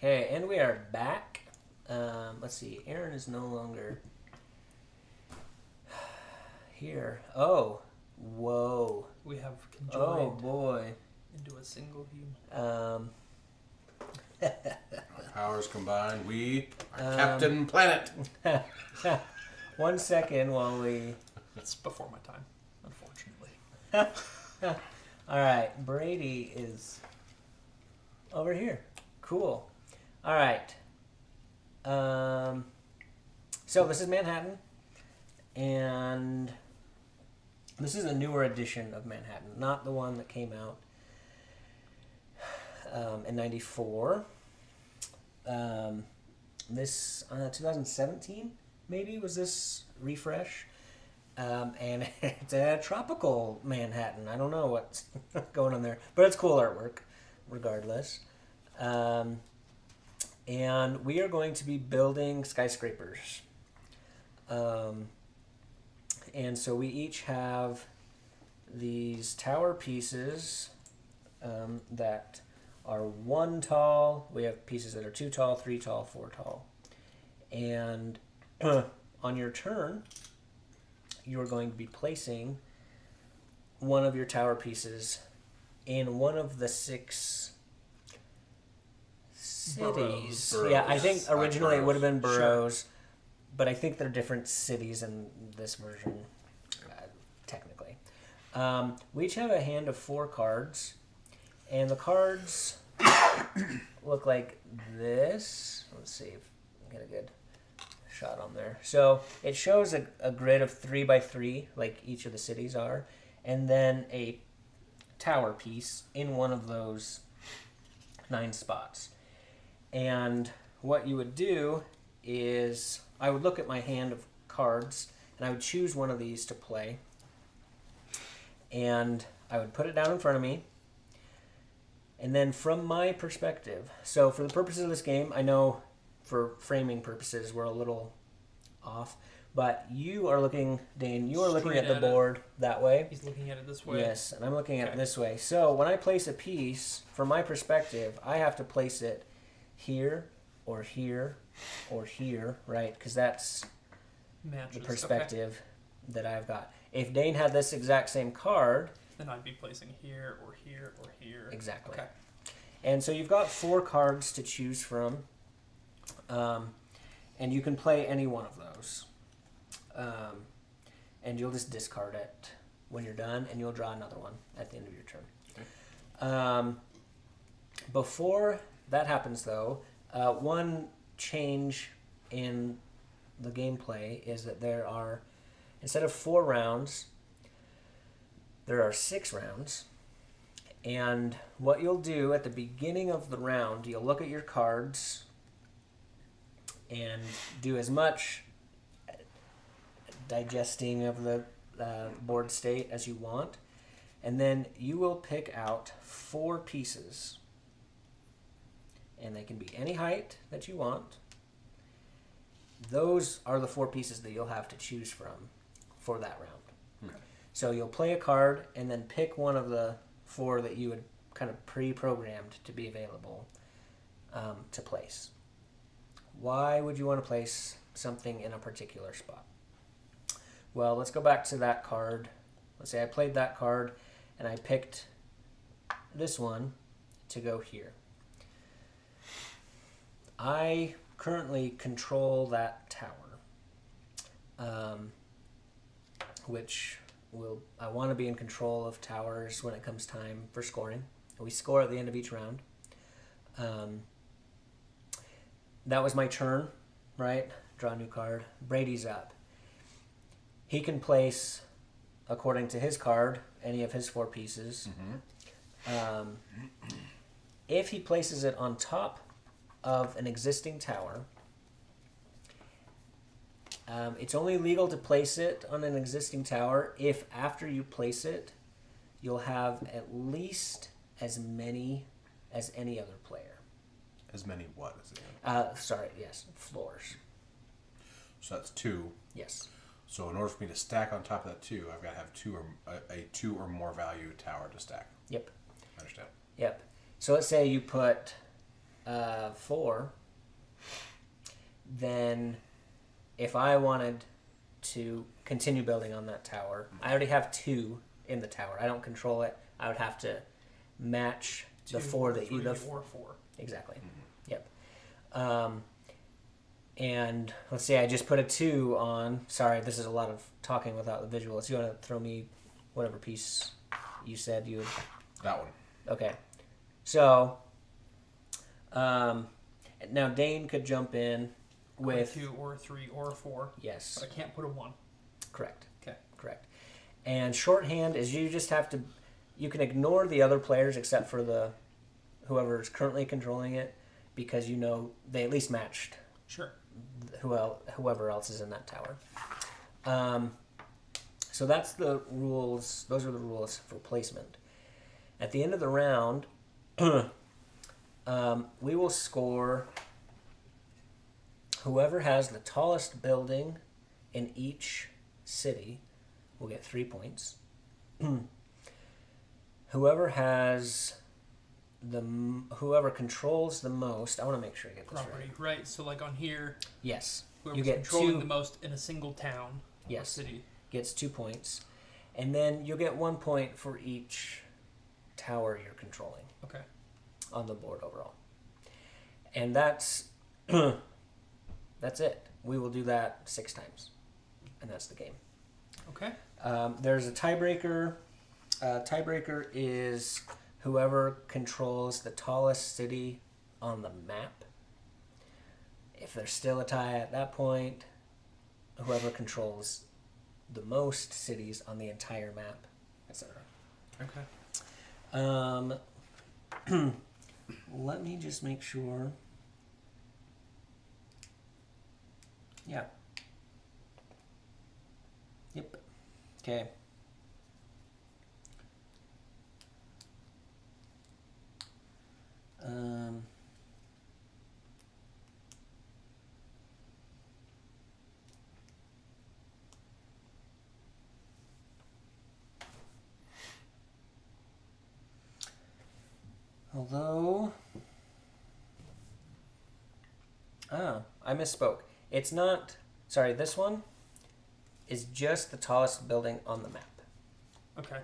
Okay, and we are back. Let's see. Aaron is no longer here. Oh, whoa. We have Oh conjoined boy. into a single view. Our powers combined, we are Captain Planet. 1 second while we. It's before my time, unfortunately. All right, Brady is over here. Cool. All right. So this is Manhattan, and this is a newer edition of Manhattan, not the one that came out in '94. This 2017 maybe was this refresh. And it's a tropical Manhattan. I don't know what's going on there, but it's cool artwork, regardless. And we are going to be building skyscrapers. And so we each have these tower pieces that are 1 tall. We have pieces that are 2 tall, 3 tall, 4 tall. And on your turn, you're going to be placing one of your tower pieces in one of the 6 cities. Boroughs. Yeah, I think originally it would have been Sure. boroughs, but I think they're different cities in this version, technically. We each have a hand of 4 cards, and the cards look like this. Let's see if I can get a good shot on there. So it shows a grid of 3 by 3, like each of the cities are, and then a tower piece in one of those 9 spots. And what you would do is I would look at my hand of cards and I would choose one of these to play, and I would put it down in front of me. And then from my perspective, so for the purposes of this game, I know for framing purposes we're a little off, but you are looking, Dane, you are looking Straight at the at it. board that way. He's looking at it this way. Yes, and I'm looking at it Okay. this way. So when I place a piece, from my perspective, I have to place it here or here or here, right? Because that's Matches. the Okay. perspective that I've got. If Dane had this exact same card, Then I'd be placing here or here or here. exactly. Okay. And so you've got 4 cards to choose from, and you can play any one of those. And you'll just discard it when you're done, and you'll draw another one at the end of your turn. Okay. Before that happens, though, one change in the gameplay is that there are, instead of 4 rounds, there are 6 rounds. And what you'll do at the beginning of the round, you'll look at your cards and do as much digesting of the board state as you want. And then you will pick out 4 pieces. And they can be any height that you want. Those are the 4 pieces that you'll have to choose from for that round. Okay. So you'll play a card and then pick one of the 4 that you had kind of pre-programmed to be available to place. Why would you want to place something in a particular spot? Well, let's go back to that card. Let's say I played that card and I picked this one to go here. I currently control that tower, which I want to be in control of towers when it comes time for scoring. We score at the end of each round. That was my turn, right? Draw a new card. Brady's up. He can place, according to his card, any of his 4 pieces. If he places it on top of an existing tower, it's only legal to place it on an existing tower if after you place it, you'll have at least as many as any other player. As many what is it? Floors. So that's 2. Yes. So in order for me to stack on top of that 2, I've got to have a 2 or more value tower to stack. Yep. I understand. Yep. So let's say you put 4, then if I wanted to continue building on that tower, I already have 2 in the tower. I don't control it. I would have to match the 4 that you... 3 or 4. Exactly. Yep. And let's see, I just put a 2 on. Sorry, this is a lot of talking without the visuals. You want to throw me whatever piece you said you would... That one. Okay. So, now Dane could jump in with... 2 or 3 or 4. Yes. But I can't put a 1. Correct. Okay. Correct. And shorthand is you just have to... You can ignore the other players except for the whoever is currently controlling it, because you know they at least matched Sure. whoever else is in that tower. So that's the rules. Those are the rules for placement. At the end of the round, we will score whoever has the tallest building in each city will get 3 points. Whoever controls the most. I want to make sure I get this Property. Right. So like on here, Yes. whoever's You get controlling 2. the most in a single town or Yes. city. Gets 2 points, and then you'll get 1 point for each tower you're controlling Okay. on the board overall. And that's that's it. We will do that 6 times, and that's the game. Okay. There's a tiebreaker. Tiebreaker is whoever controls the tallest city on the map. If there's still a tie at that point, whoever controls the most cities on the entire map, etc. Okay. Let me just make sure. Yeah. Yep. Okay. Although, I misspoke. It's not, sorry, this one is just the tallest building on the map. Okay.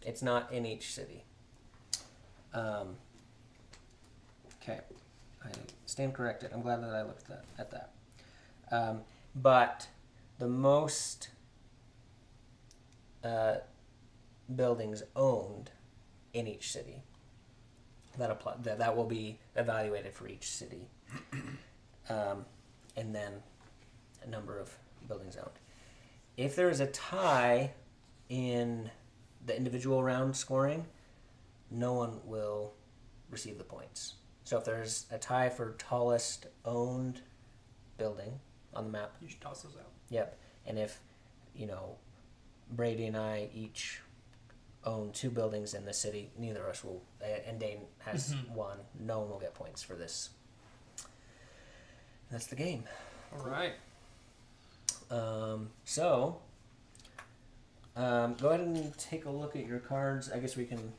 It's not in each city. Okay, I stand corrected. I'm glad that I looked at that. But the most buildings owned in each city, that will be evaluated for each city. And then a number of buildings owned. If there is a tie in the individual round scoring, no one will receive the points. So if there's a tie for tallest owned building on the map, You should toss those out. yep. And if, Brady and I each own 2 buildings in the city, neither of us will, and Dane has 1, no one will get points for this. That's the game. All right. So, go ahead and take a look at your cards. I guess we can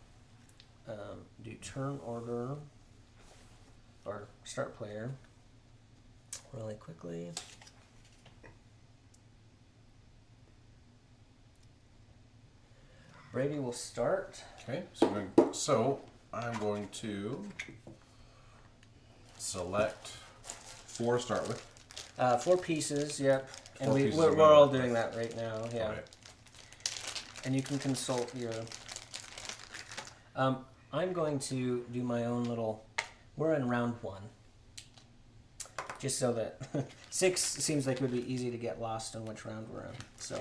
do turn order or start player really quickly. Brady will start. Okay, so I'm going to select 4 to start with. 4 pieces, yep. And 4 pieces we're of all mana. doing that right now, yeah. Right. And you can consult your... I'm going to do my own little... We're in round 1. Just so that... 6 seems like it would be easy to get lost on which round we're in, so...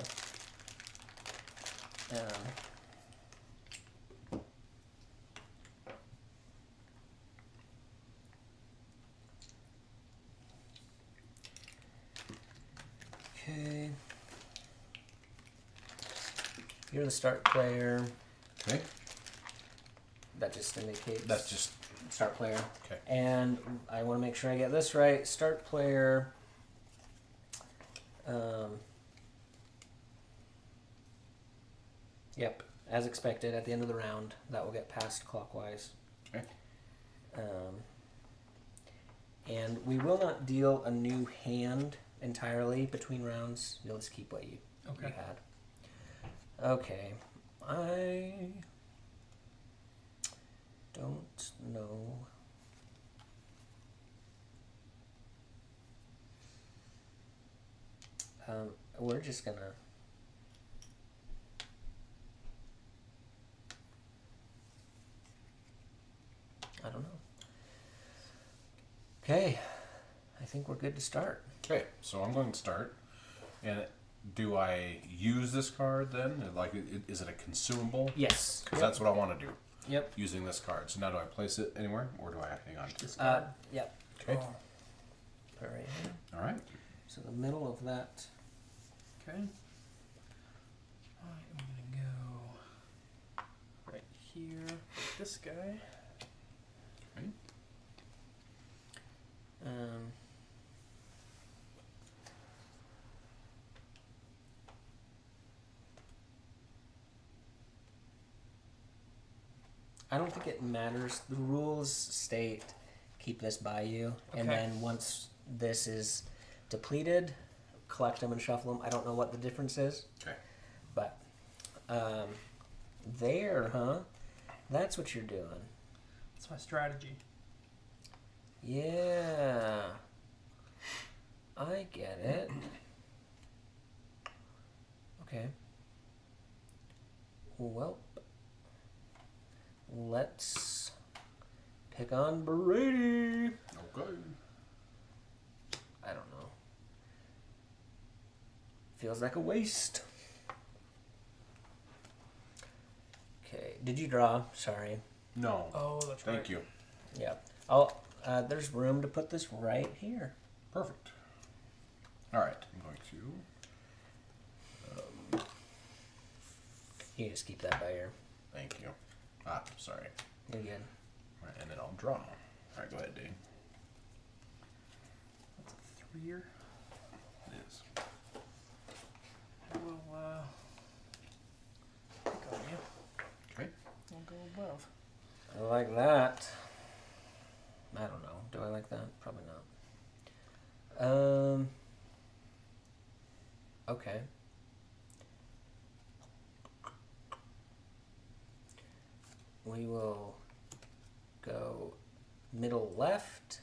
Okay. You're the start player. Okay. That just indicates That's just start player. okay. And I want to make sure I get this right. Start player. Yep. As expected, at the end of the round, that will get passed clockwise. Okay. we will not deal a new hand entirely between rounds. You'll just keep what you Okay. had. Okay. I don't know. We're just gonna. I don't know. Okay, I think we're good to start. Okay, so I'm going to start. And do I use this card then? Like, is it a consumable? Yes. Because that's what I want to do. Yep. Using this card. So now do I place it anywhere, or do I hang on to it? Discard. Yep. Okay. Put it right here. All right. So the middle of that. Okay. I am gonna go right here with this guy. Okay. I don't think it matters. The rules state keep this by you, and Okay. then once this is depleted, collect them and shuffle them. I don't know what the difference is, Okay. but there, huh? That's what you're doing. That's my strategy. Yeah, I get it. Okay. Well, let's pick on Brady. Okay. I don't know. Feels like a waste. Okay. Did you draw? Sorry. No. Oh, that's right. Thank you. Yeah. I'll. There's room to put this right here. Perfect. All right. I'm going to. You just keep that by your. Thank you. Ah, sorry. You're good. All right, and then I'll draw. All right, go ahead, Dane. That's a 3-year. It is. I will pick on you. Okay. I'll go above. I like that. I don't know. Do I like that? Probably not. Okay. We will go middle left.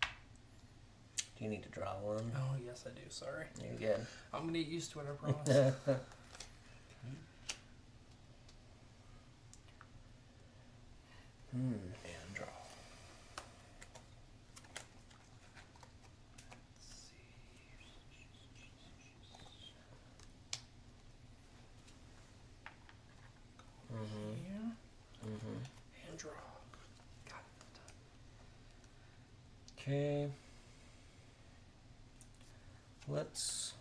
Do you need to draw one? Oh, yes, I do. Sorry. You're good. I'm going to get used to it, I promise. And draw. Here. Mm-hmm. And draw. Got it. Okay. Let's.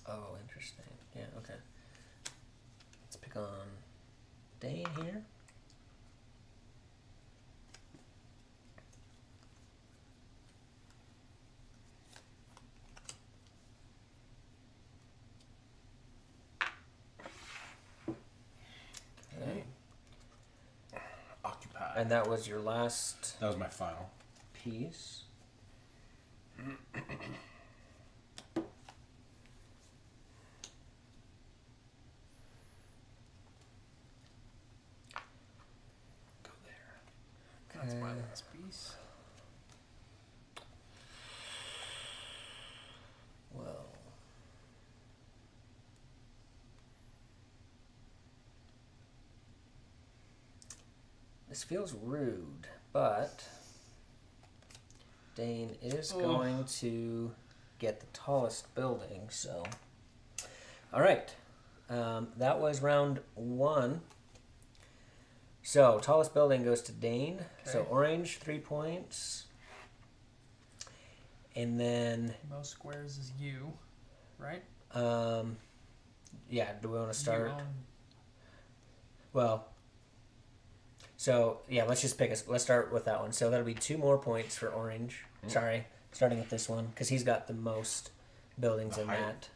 Oh, interesting. Yeah, okay. Let's pick on Dane here. Okay. Occupy. And that was your last That was my final. piece. Go there. That's my Okay. last piece. Well. This feels rude, but Dane is Oh. going to get the tallest building, so. Alright. That was round 1. So, tallest building goes to Dane. So, Okay. orange, 3 points. And then, Most squares is you, right? yeah, do we want to start? You own- Well, so yeah, let's just pick let's start with that one. So that'll be 2 more points for orange. Sorry, starting with this one because he's got the most buildings The in height? that.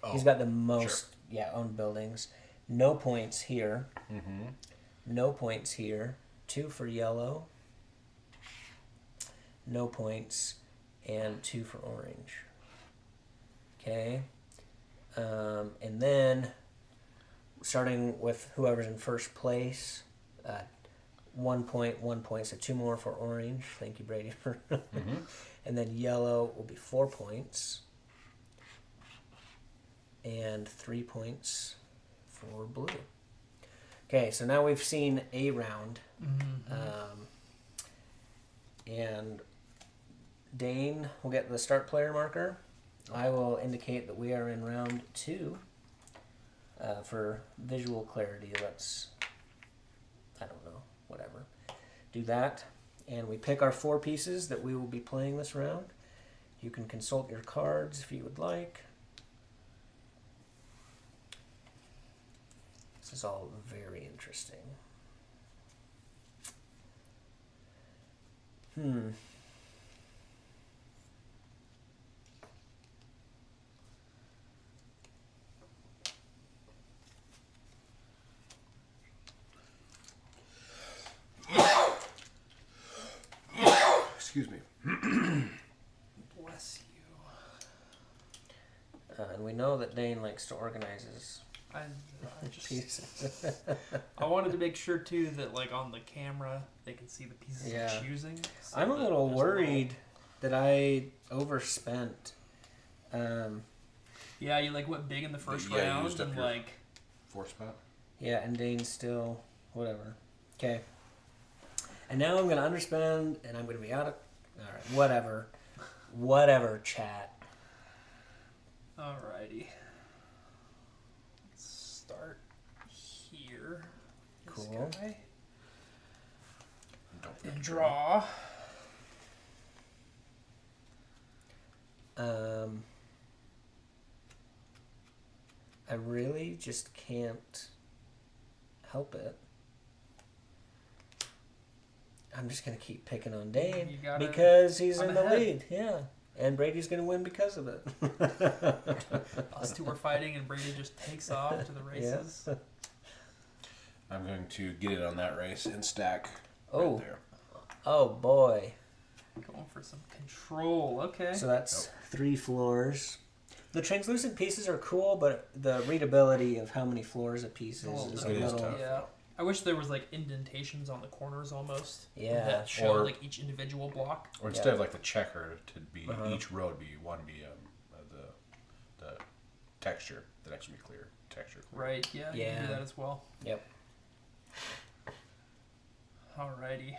Oh, He's got the most owned buildings. No points here. Mm-hmm. No points here. 2 for yellow. No points. And 2 for orange. Okay. And then, starting with whoever's in first place, 1 point, 1 point, so 2 more for orange. Thank you, Brady. Mm-hmm. And then yellow will be 4 points. And 3 points for blue. Okay, so now we've seen a round. And Dane will get the start player marker. I will indicate that we are in round 2. For visual clarity, let's, I don't know, whatever. Do that. And we pick our 4 pieces that we will be playing this round. You can consult your cards if you would like. This is all very interesting. Excuse me. Bless you. And we know that Dane likes to organize his I just pieces. I wanted to make sure too that like on the camera they can see the pieces Yeah. I'm choosing. So I'm a that little there's worried that I overspent. Yeah, you like went big in the first Yeah, you round used up and your- like 4 spot. Yeah, and Dane's still whatever. Okay. And now I'm gonna underspend, and I'm gonna be out of. All right, whatever. Chat. alrighty. Let's start here. This Cool. guy. Don't forget And to draw. I really just can't help it. I'm just gonna keep picking on Dane You gotta- because he's I'm in the ahead. lead. Yeah, and Brady's gonna win because of it. Us two are fighting and Brady just takes off to the races. I'm going to get in on that race and stack Oh. right there. Oh boy! Going for some control. Okay. So that's 3 floors. The translucent pieces are cool, but the readability of how many floors a piece is Oh, is it a is little. tough. Yeah. I wish there was like indentations on the corners almost. Yeah. That show Or- like each individual block. Or instead Yeah. of like the checker to be Uh-huh. each row to be one be the texture that actually be clear texture. Clear. Right. Yeah. You can Yeah. do that as well. Yep. Alrighty.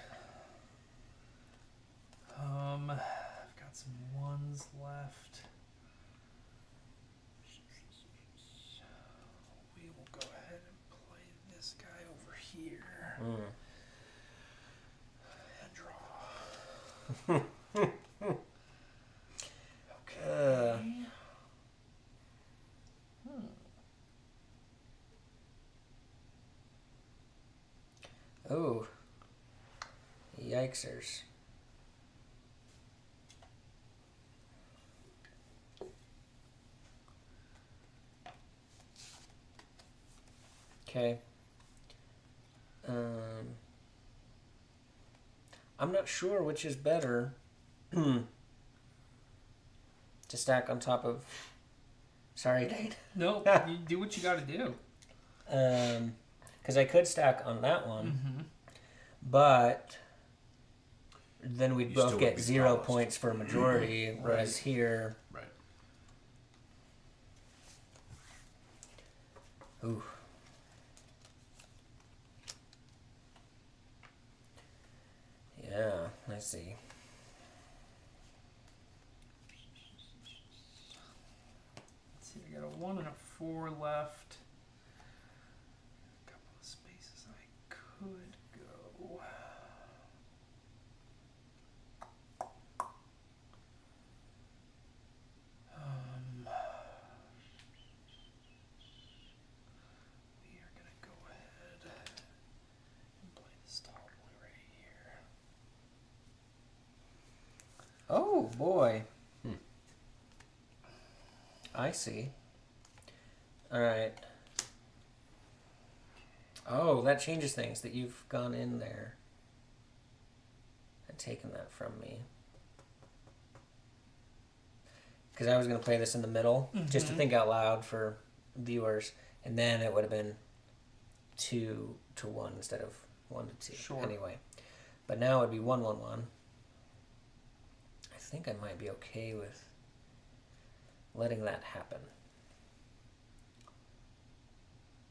I've got some ones left. We will go ahead and play this guy over here Mm. and draw. Okay. Oh. Yikesers. Okay. I'm not sure which is better to stack on top of. Sorry, Dane. No, you do what you got to do. Because I could stack on that one, Mm-hmm. but then we'd You both still get would be 0 flawless. points for majority, whereas here, Right. ooh. Yeah, I see. Let's see, I got a 1 and a 4 left. A couple of spaces I could go. We are gonna go ahead and play this tall blue right here. Oh boy. Hmm. I see. All right. Oh, that changes things that you've gone in there and taken that from me. Because I was going to play this in the middle, just to think out loud for viewers, and then it would have been 2 to 1 instead of 1 to 2. Sure. Anyway, but now it'd be 1 1 1. I think I might be okay with letting that happen.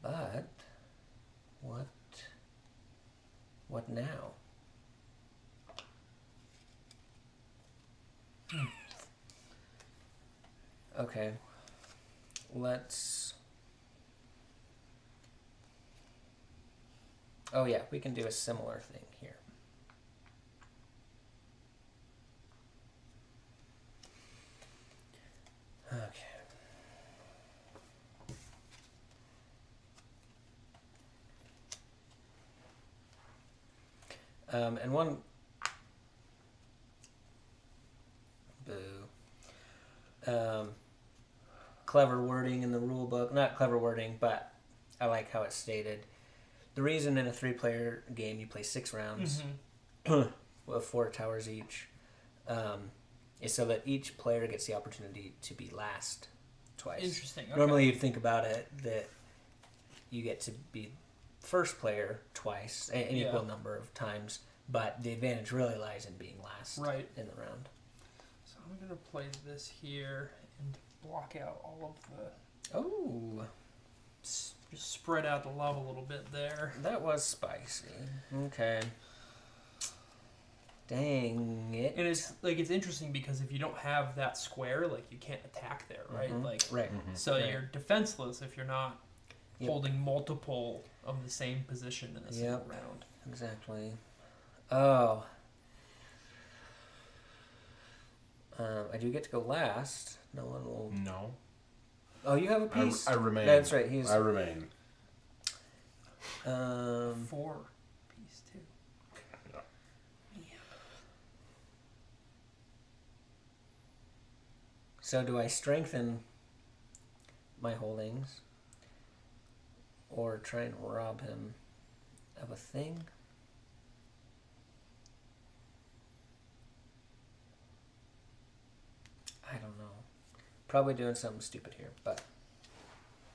But what now? Okay. Let's... Oh yeah, we can do a similar thing here. Okay. And one... Boo. Clever wording in the rule book. Not clever wording, but I like how it's stated. The reason in a 3-player game you play 6 rounds with 4 towers each is so that each player gets the opportunity to be last twice. Interesting. Okay. Normally you'd think about it that you get to be first player twice, an equal number of times, but the advantage really lies in being last in the round. So I'm going to play this here and block out all of the... Oh, Just spread out the love a little bit there. that was spicy. Okay. Dang it. And it's like it's interesting because if you don't have that square, like you can't attack there, right? Like Right. so Right. you're defenseless if you're not holding multiple of the same position in a single round. Exactly. Oh. I do get to go last. No one will. No. Oh, you have a piece. I remain. That's right. I remain. 4 piece too. So do I strengthen my holdings, or try and rob him of a thing? I don't know. Probably doing something stupid here, but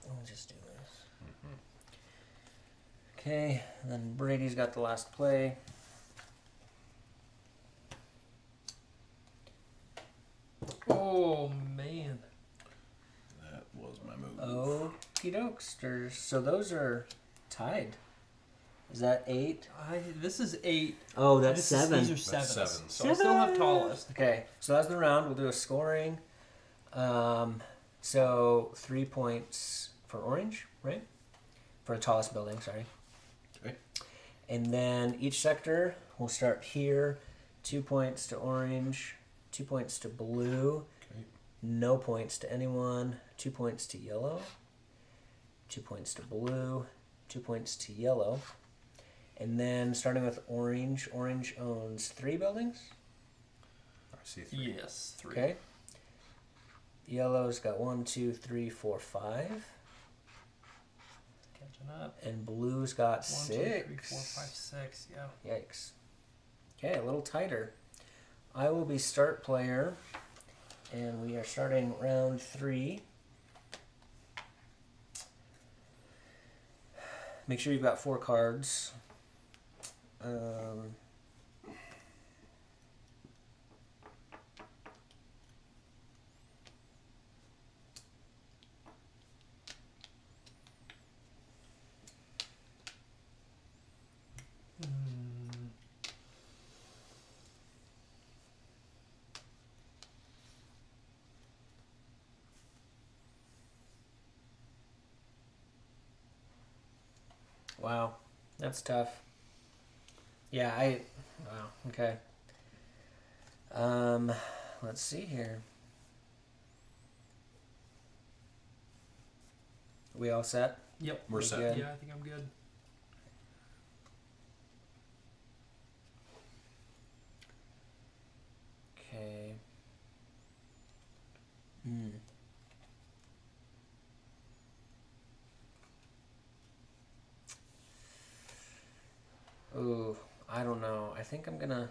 we'll just do this. Okay, and then Brady's got the last play. Oh man. That was my move. Okie dokesters. So those are tied. Is that 8? This is 8. Oh, that's These 7. are 7s. That's 7. So I still have tallest. Okay, so that's the round. We'll do a scoring. So 3 points for orange, right? For the tallest building, sorry. Okay. And then each sector, we'll start here. 2 points to orange, 2 points to blue, Okay. no points to anyone, 2 points to yellow, 2 points to blue, 2 points to yellow. And then starting with orange, orange owns 3 buildings. I see 3. Yes, 3. Okay. Yellow's got 1, 2, 3, 4, 5. Catching up. And blue's got 1, 6. 2, 3, 4, 5, 6. Yeah. Yikes. Okay, a little tighter. I will be start player, and we are starting round 3. Make sure you've got 4 cards. Wow, that's tough. Yeah, wow, okay. Let's see here. We all set? Yep. We're We set. good? Yeah, I think I'm good. Okay. I don't know. I think I'm gonna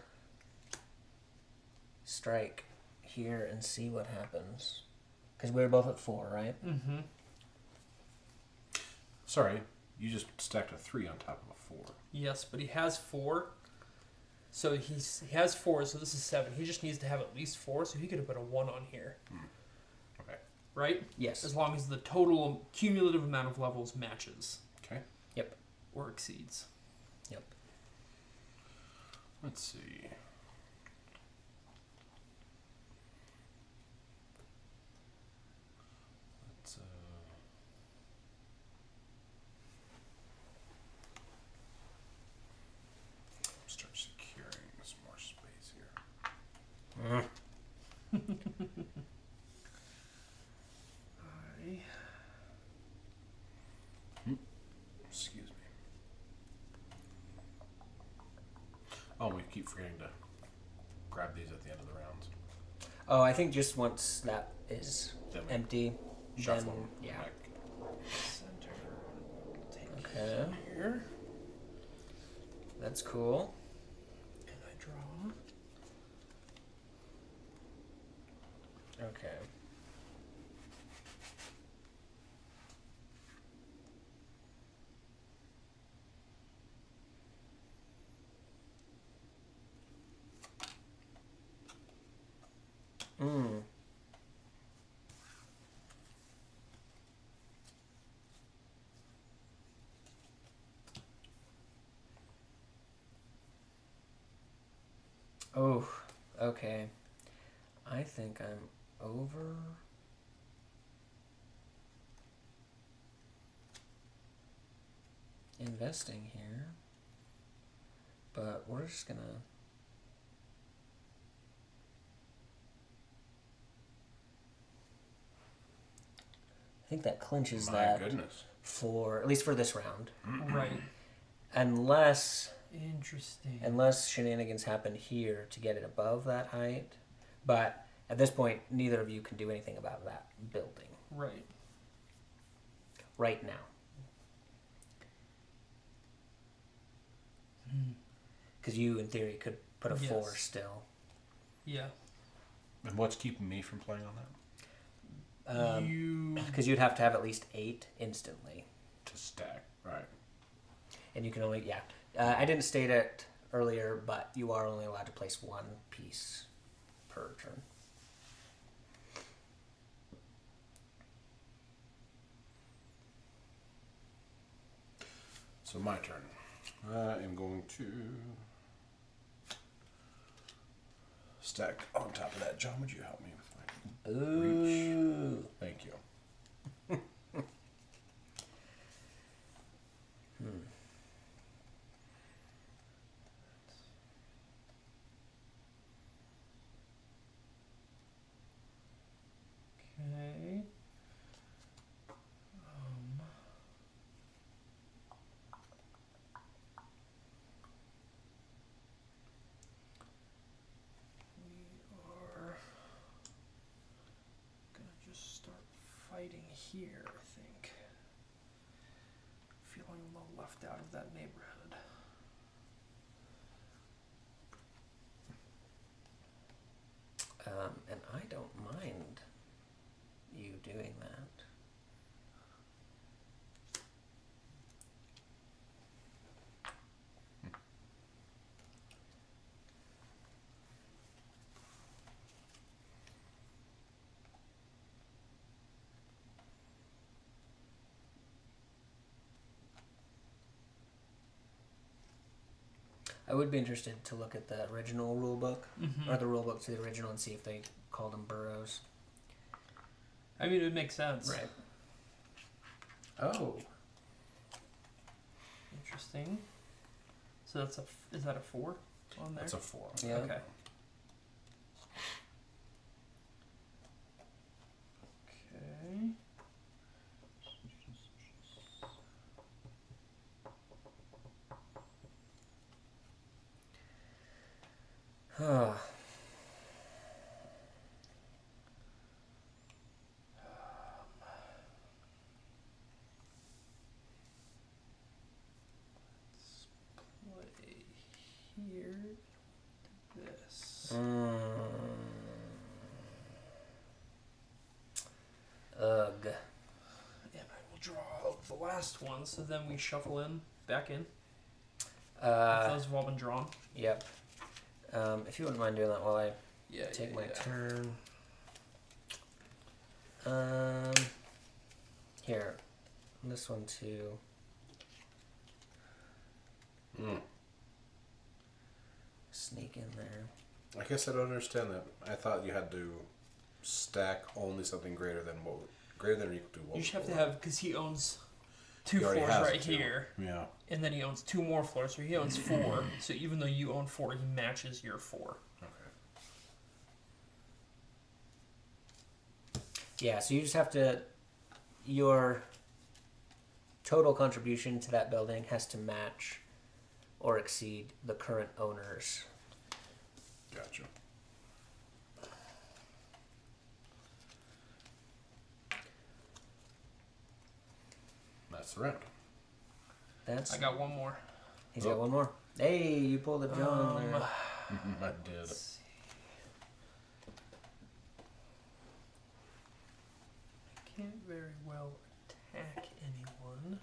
strike here and see what happens. Because we were both at 4, right? Mm-hmm. Sorry, you just stacked a 3 on top of a 4. Yes, but he has 4. So he has 4, so this is 7. He just needs to have at least 4, so he could have put a 1 on here. Okay. Right? Yes. As long as the total cumulative amount of levels matches. Okay. Yep. Or exceeds. Yep. Let's see. Let's start securing some more space here. Excuse me. Oh, we keep forgetting to grab these at the end of the rounds. Oh, I think just once that is Then we empty, shuffle then them yeah. back. Center. Take Okay. here. That's cool. And I draw. Okay. Mm. Oh, okay. I think I'm over. Investing here. But we're just gonna. I think that clinches My that goodness. for at least for this round, Right. unless Interesting. shenanigans happen here to get it above that height. But at this point, neither of you can do anything about that building Right. right now. Because you, in theory, could put a 4 Yes. still. Yeah. And what's keeping me from playing on that? You. Because you'd have to have at least 8 instantly. To stack. Right. And you can only, yeah. I didn't state it earlier, but you are only allowed to place 1 piece per turn. So my turn. I am going to stack on top of that. John, would you help me? Ooh. Thank you. Okay. We are gonna just start fighting here, I think. Feeling a little left out of that neighborhood. And I don't mind you doing that. I would be interested to look at the original rule book, or the rule book to the original, and see if they called them boroughs. I mean, it would make sense. Right. Oh. Interesting. So that's is that a 4 on there? That's a 4. Yeah. Okay. Okay. Play Ugh. And I will draw out the last one, so then we shuffle back in. If those have all been drawn. Yep. If you wouldn't mind doing that while I take my turn. turn. Here. This one too. Sneak in there. I guess I don't understand that. I thought you had to stack only something greater than or equal to what. You just have to have, because he owns two He already floors has right it, too. here, Yeah. and then he owns two more floors, so he owns 4. So even though you own 4, he matches your 4. Okay. Yeah, so you just have to. Your total contribution to that building has to match or exceed the current owner's. Gotcha. That's the round. That's. I got one more. He's got one more. Hey, you pulled a John there. I did. Let's see. I can't very well attack anyone.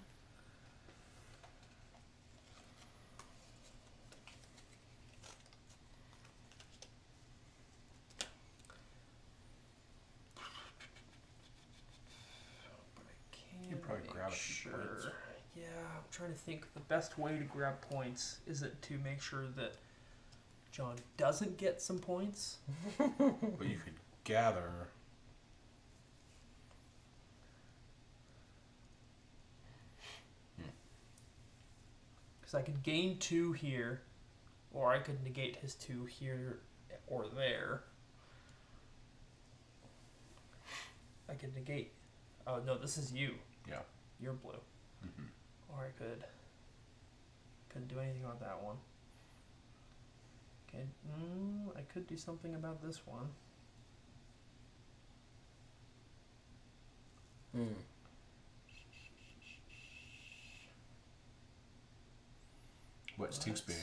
But I can You probably make grab a few sure. points. Yeah, I'm trying to think the best way to grab points is it to make sure that John doesn't get some points. But you could gather. Because I could gain 2 here, or I could negate his 2 here or there. I could negate. Oh no, this is you. Yeah. You're blue. Mm-hmm. Or I couldn't do anything about that one. Okay, I could do something about this one. Hmm. What stinks being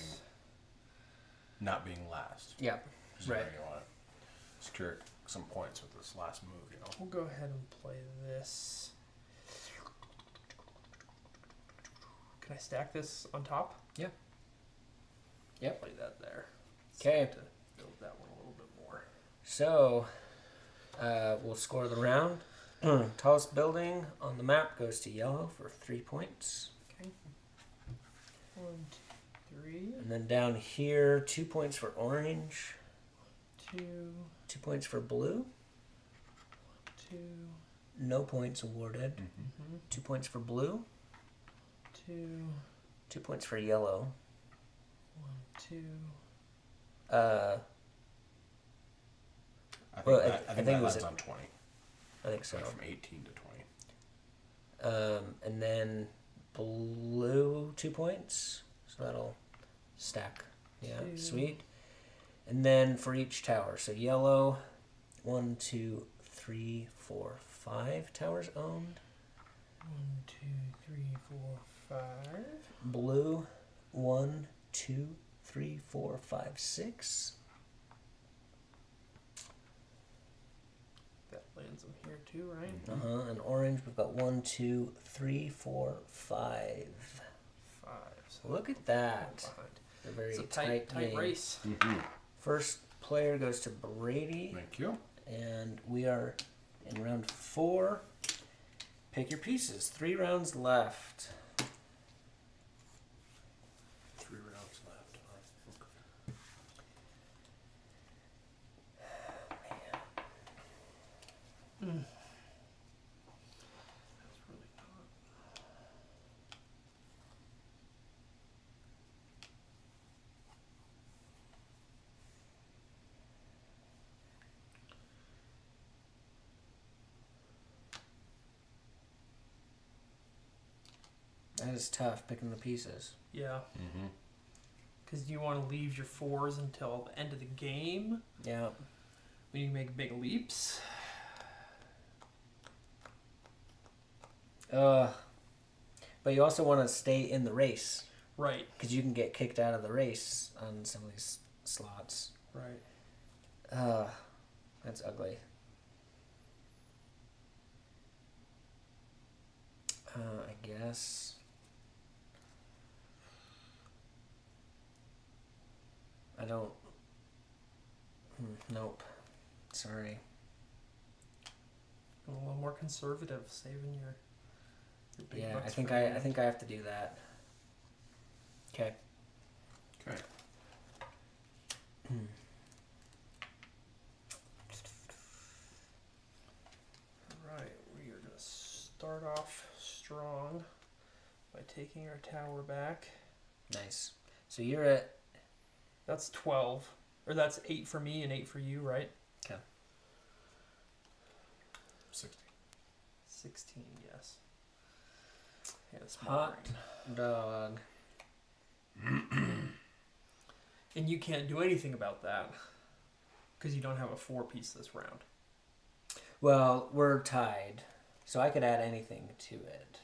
not being last. Yeah. Just Right. You want to secure some points with this last move, you know. We'll go ahead and play this. Can I stack this on top? Yeah. Yep. Play that there. Okay. To build that one a little bit more. So, we'll score the round. Tallest building on the map goes to yellow for 3 points. Okay. 1, 2, 3. And then down here, 2 points for orange, 2, 2 points for blue, 2, no points awarded, 2 points for blue, 2, 2 points for yellow. 1, 2. Uh, I think Well, that, I I think think that it was lands a- on 20. I think so. Like from 18 to 20. And then blue, 2 points. So that'll stack. Yeah, 2. sweet. And then for each tower. So yellow, 1, 2, 3, 4, 5 towers owned. 1, 2, 3, 4, 5. Blue, 1, 2, 3, 4, 5, 6. That lands them here too, right? And orange, we've got 1, 2, 3, 4, 5. 5. So Look at one that. behind. A very It's a tight tight game. race. Mm-hmm. First player goes to Brady, Thank you. and we are in round 4. Pick your pieces. 3 rounds left. 3 rounds left. Okay. That's really not. That is tough, picking the pieces. Yeah. Mm-hmm. Because you want to leave your 4s until the end of the game Yeah. when you make big leaps. But you also want to stay in the race, Right. because you can get kicked out of the race on some of these slots. Right. That's ugly. I guess. I don't. Nope. Sorry. A little more conservative, saving your big Yeah, bucks I think for the I end. think I have to do that. Okay. Okay. Right, we are gonna start off strong by taking our tower back. Nice. So you're at. That's 12, or that's 8 for me and 8 for you, right? Okay. 60. 16, yes. Yeah, smart Hot brain. dog. And you can't do anything about that because you don't have a 4-piece this round. Well, we're tied, so I could add anything to it.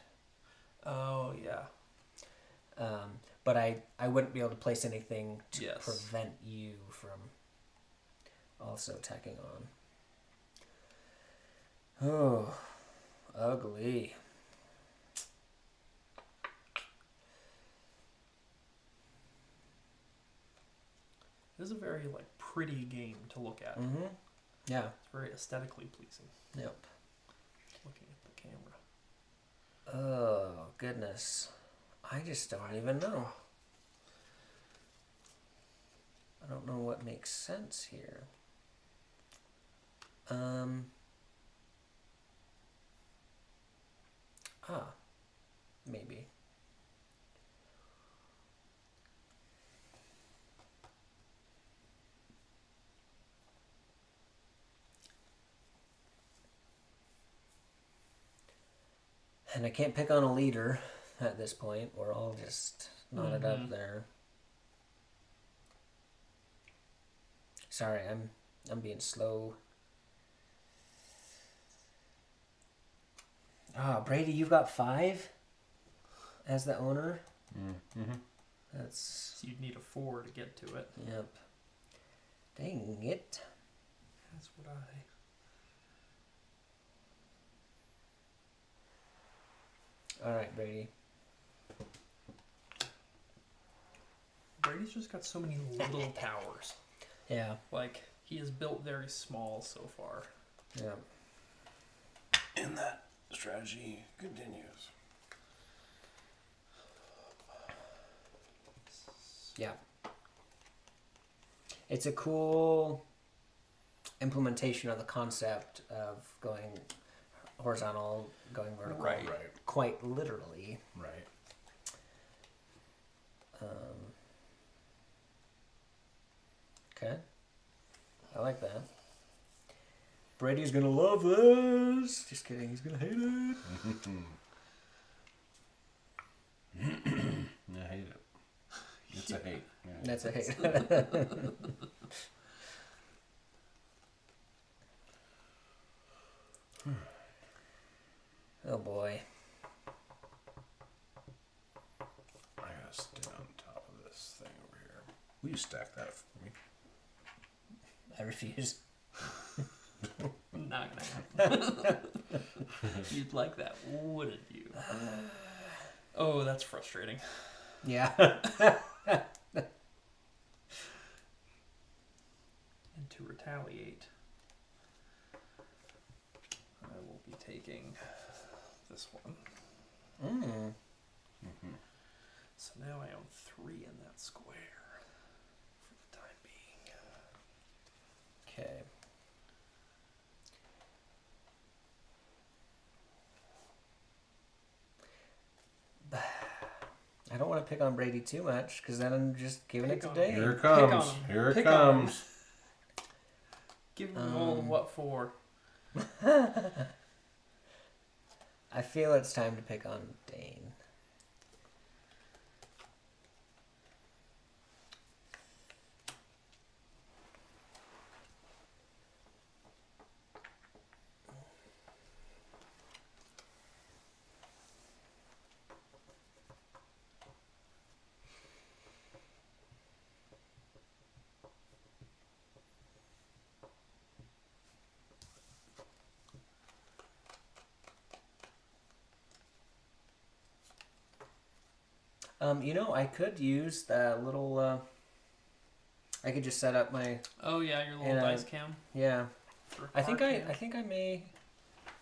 Oh yeah. But I wouldn't be able to place anything to Yes. prevent you from also tacking on. Oh, ugly. This is a very pretty game to look at. Mm-hmm. Yeah. It's very aesthetically pleasing. Yep. Looking at the camera. Oh, goodness. I just don't even know. I don't know what makes sense here. Maybe. And I can't pick on a leader at this point. We're all just knotted up there. Sorry, I'm being slow. Ah, Brady, you've got 5 as the owner. Mm-hmm. That's So you'd need a 4 to get to it. yep. Dang it. That's what I... All right, Brady. Brady's just got so many little towers. Yeah. He has built very small so far. Yeah. And that strategy continues. Yeah. It's a cool implementation of the concept of going horizontal, going vertical. Right. Quite literally. Right. Okay. I like that. Brady's gonna love this. Just kidding. He's gonna hate it. I hate it. It's a hate. Yeah. That's a hate. Oh boy. I gotta stay on top of this thing over here. Will you stack that for me? I refuse. Not gonna happen. You'd like that, wouldn't you? Oh, that's frustrating. Yeah. And to retaliate, I will be taking this one. Mm. So now I own 3 in that square for the time being. Okay. I don't want to pick on Brady too much because then I'm just giving Pick it on to him. Dave. Here it Pick on comes. him. Here it Pick on him. comes. Give me all of what for? I feel it's time to pick on Dane. You know, I could use that little. I could just set up my. Oh yeah, your little And, dice cam. Yeah, For I think hard cam. I think I may.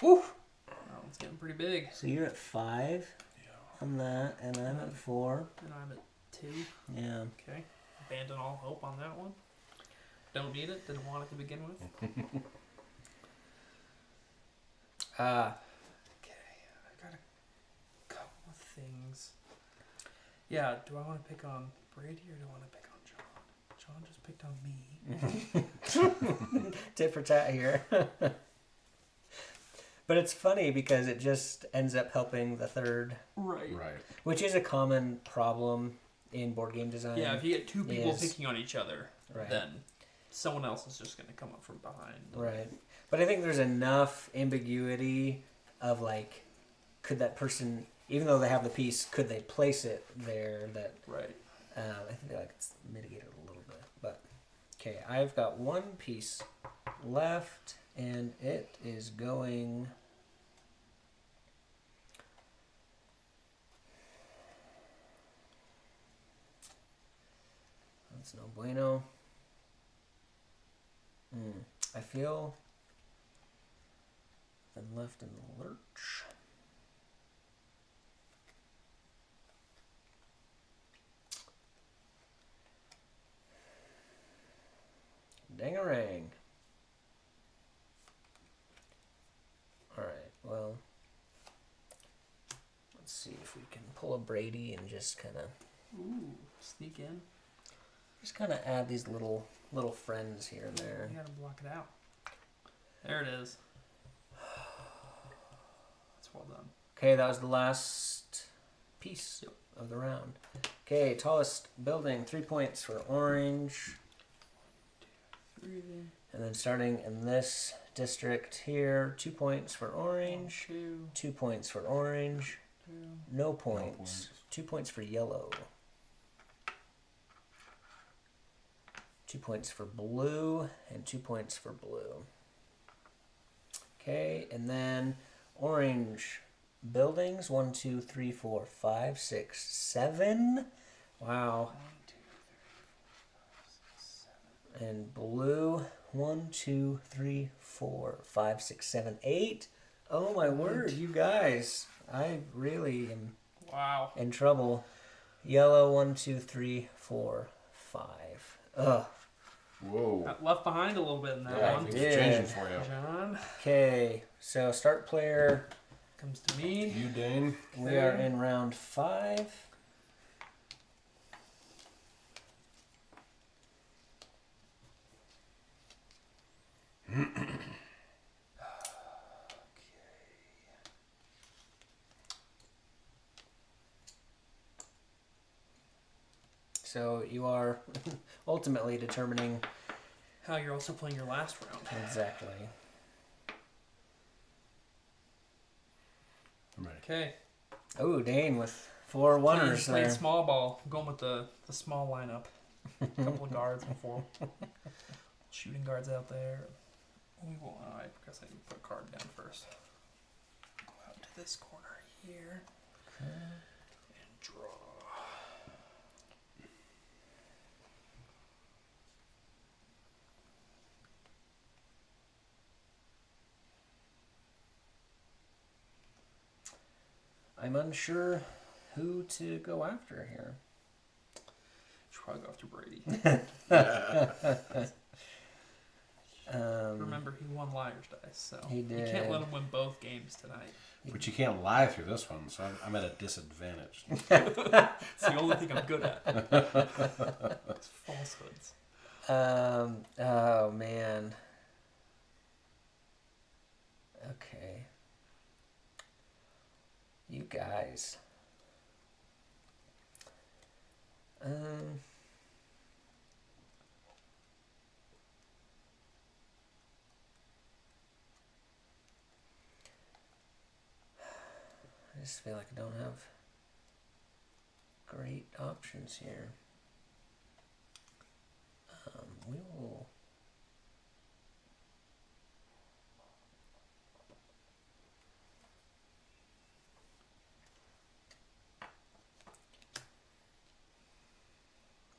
Woo! Oh, it's getting pretty big. So you're at 5 on that, and I'm at 4. And I'm at 2. Yeah. Okay. Abandon all hope on that one. Don't need it. Didn't want it to begin with. Okay. I got a couple of things. Yeah. Do I want to pick on Brady or do I want to pick on John? John just picked on me. Tit for tat here. But it's funny because it just ends up helping the third, Right. which is a common problem in board game design. Yeah. If you get two people Yes. picking on each other, Right. then someone else is just going to come up from behind. Right. But I think there's enough ambiguity of like, could that person, even though they have the piece, could they place it there that Right. I think like it's mitigated a little bit. But okay, I've got one piece left and it is going. That's no bueno. I feel been left in the lurch. Dangarang. Alright, well, let's see if we can pull a Brady and just kind of Ooh, sneak in. add these little friends here and there. You gotta block it out. There it is. That's well done. Okay, that was the last piece of the round. Okay, tallest building, 3 points for orange. 2, 3, And then starting in this district here, 2 points for orange, 2, 2 points for orange, 2. no points, points. 2 points for yellow, 2 points for blue, and 2 points for blue. Okay, and then orange buildings, 1, 2, 3, 4, 5, 6, 7. Wow. 1, 2, 3, 4, 5, 6, 7. And blue, 1, 2, 3, 4, 5, 6, 7, 8. Oh my word, you guys. I really am Wow. in trouble. Yellow, 1, 2, 3, 4, 5. Ugh. Whoa. Got left behind a little bit in that Yeah, one. things did. are changing for you. John Okay, so start player. comes to me. You, Dane. We are in round 5. So you are ultimately determining How you're also playing your last round. exactly. I'm ready. Okay. Oh, Dane with 4 oneers Playing there. small ball. I'm going with the small lineup. A couple of guards and 4 shooting guards out there. We will. I guess I need to put a card down first. Go out to this corner here and draw. I'm unsure who to go after here. Should probably go after Brady. Remember, he won Liar's Dice, so He you did. can't let him win both games tonight. But you can't lie through this one, so I'm at a disadvantage. It's the only thing I'm good at. It's falsehoods. Oh man. Okay. You guys. I just feel like I don't have great options here. We will.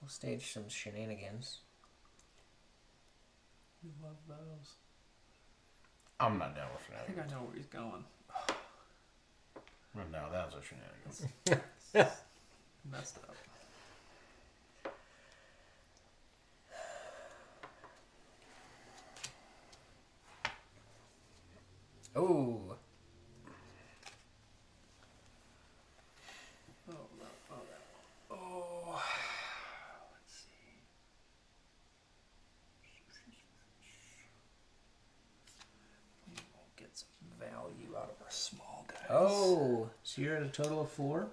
stage some shenanigans. We love those. I'm not down with I think I shenanigans. know where he's going. Well, no, that was a shenanigans. Messed up. Oh. Oh, let's see. We will get some value out of our small guys. Oh. So you're at a total of 4?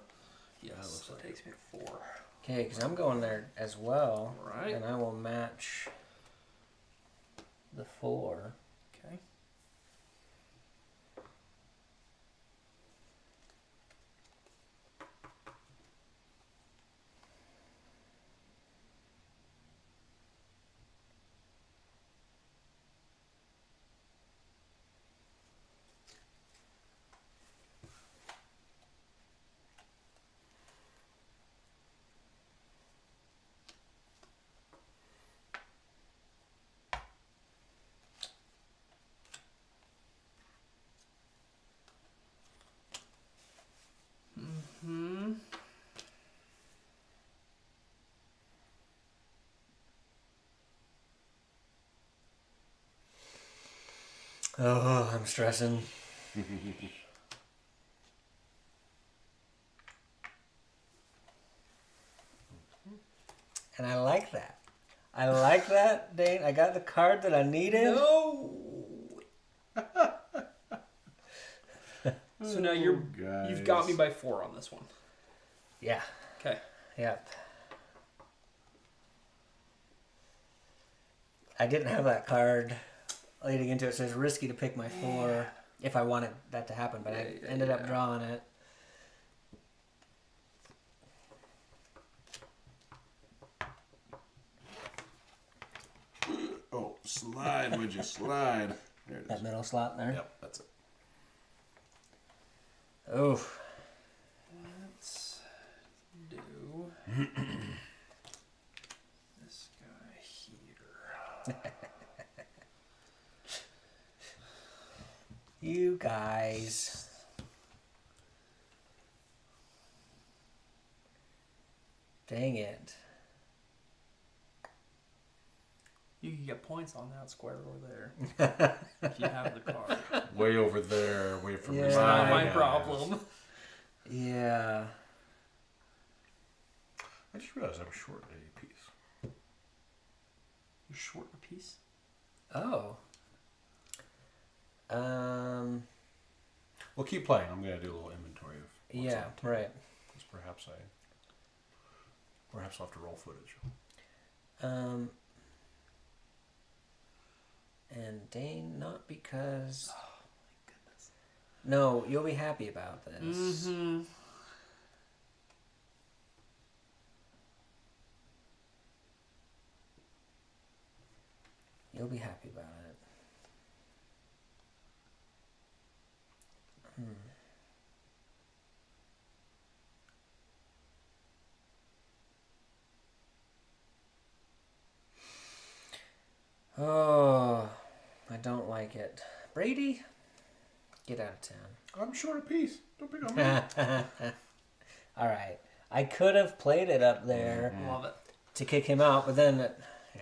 yes, looks that like takes me to 4. Okay, because I'm going there as well. Right. And I will match the 4. Okay. Hmm. Oh, I'm stressing. And I like that. I like that, Dane. I got the card that I needed. No. So now you've got me by 4 on this one. Yeah. Okay. Yep. I didn't have that card leading into it, so it's risky to pick my 4 if I wanted that to happen, but I ended up drawing it. Oh, slide, would you slide? There it That is. middle slot there. Yep, that's it. Oh. Let's do this guy here. You guys. Dang it. You can get points on that square over there if you have the card. Way over there, away from Yeah. It's not my guys. problem. Yeah. I just realized I was short a piece. You're short a piece. Oh. Well, keep playing. I'm gonna do a little inventory of what's Yeah, on the right. because perhaps I'll have to roll footage. And Dane, not because. Oh my goodness. No, you'll be happy about this. Mm-hmm. You'll be happy about it. Oh, I don't like it. Brady, get out of town. I'm short a piece. Don't pick on me. All right. I could have played it up there Love it. to kick him out, but then, yeah.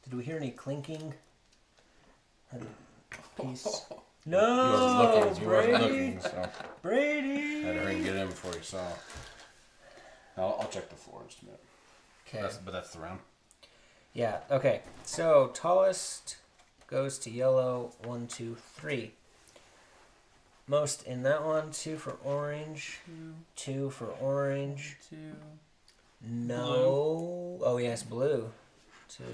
Did we hear any clinking? Piece. No, He wasn't Brady. looking, so Brady. I had to hurry and get in before he saw. I'll check the floor in just a minute. Okay. But that's the round. Yeah. Okay. So tallest goes to yellow. 1, 2, 3. Most in that one. 2 for orange. 2 for orange. 2. No. Oh yes, blue. 2.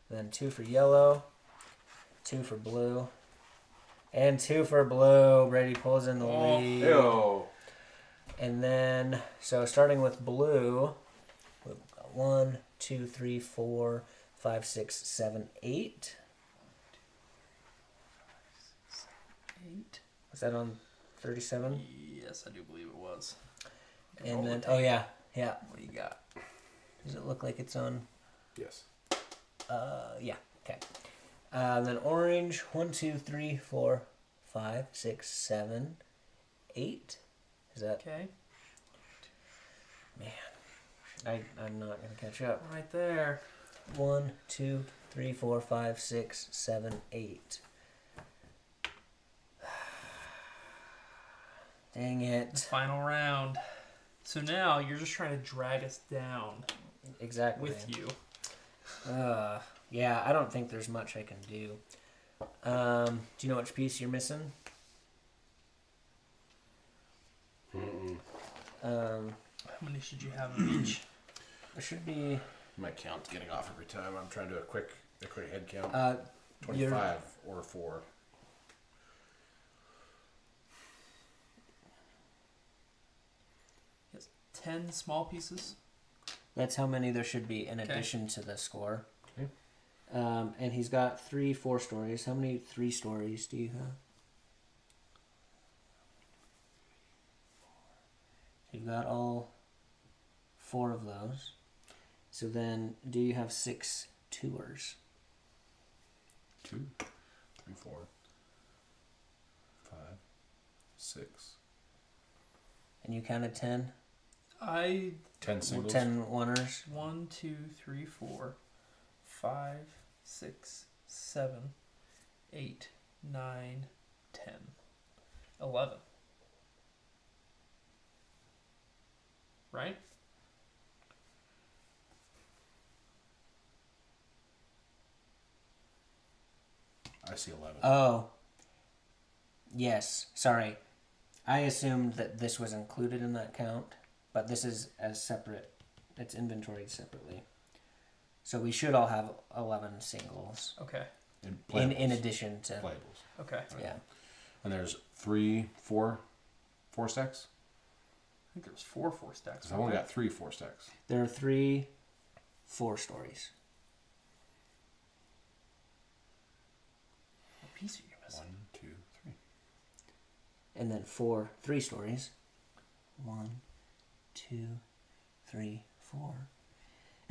Then 2 for yellow. 2 for blue. And 2 for blue. Brady pulls in the lead. Ew. And then, so starting with blue, we've got 1, 2, 3, 4, 5, 6, 7, 8. 8. Was that on 37? Yes, Yes, I do believe it was. And Roll then, the oh tape. yeah. What do you got? Does it look like it's on? Yes. Yeah. Okay. Then orange. 1, 2, 3, 4, 5, 6, 7, 8. Is that? Okay. Man, I'm not gonna catch up. Right there. 1, 2, 3, 4, 5, 6, 7, 8. Dang The it. final round. So now you're just trying to drag us down Exactly. with you. Yeah, I don't think there's much I can do. Do you know which piece you're missing? Mm-mm. How many should you have of each? There should be. My count's getting off every time. I'm trying to do a quick head count. You're- 25 or 4. Yes. 10 small pieces. That's how many there should be in Okay. addition to the score. Okay. And he's got 3 4-stories. How many 3-stories do you have? You've got all 4 of those. So then, do you have 6 tours? 2, 3, 4, 5, 6. And you counted 10? 10 singles. 10 oneers? 1, 2, 3, 4, 5, 6, 7, 8, 9, 10, 11. Right? I see 11. Oh. Yes. Sorry. I assumed that this was included in that count, but this is as separate. It's inventoried separately. So we should all have 11 singles Okay. in addition to. Playables. Okay. Yeah. And there's 3, 4 stacks? I think there's 4 stacks. Because I've only got 3 4 stacks. There are 3 4-stories. What piece are you missing? 1, 2, 3. And then 4 3-stories. 1, 2, 3, 4.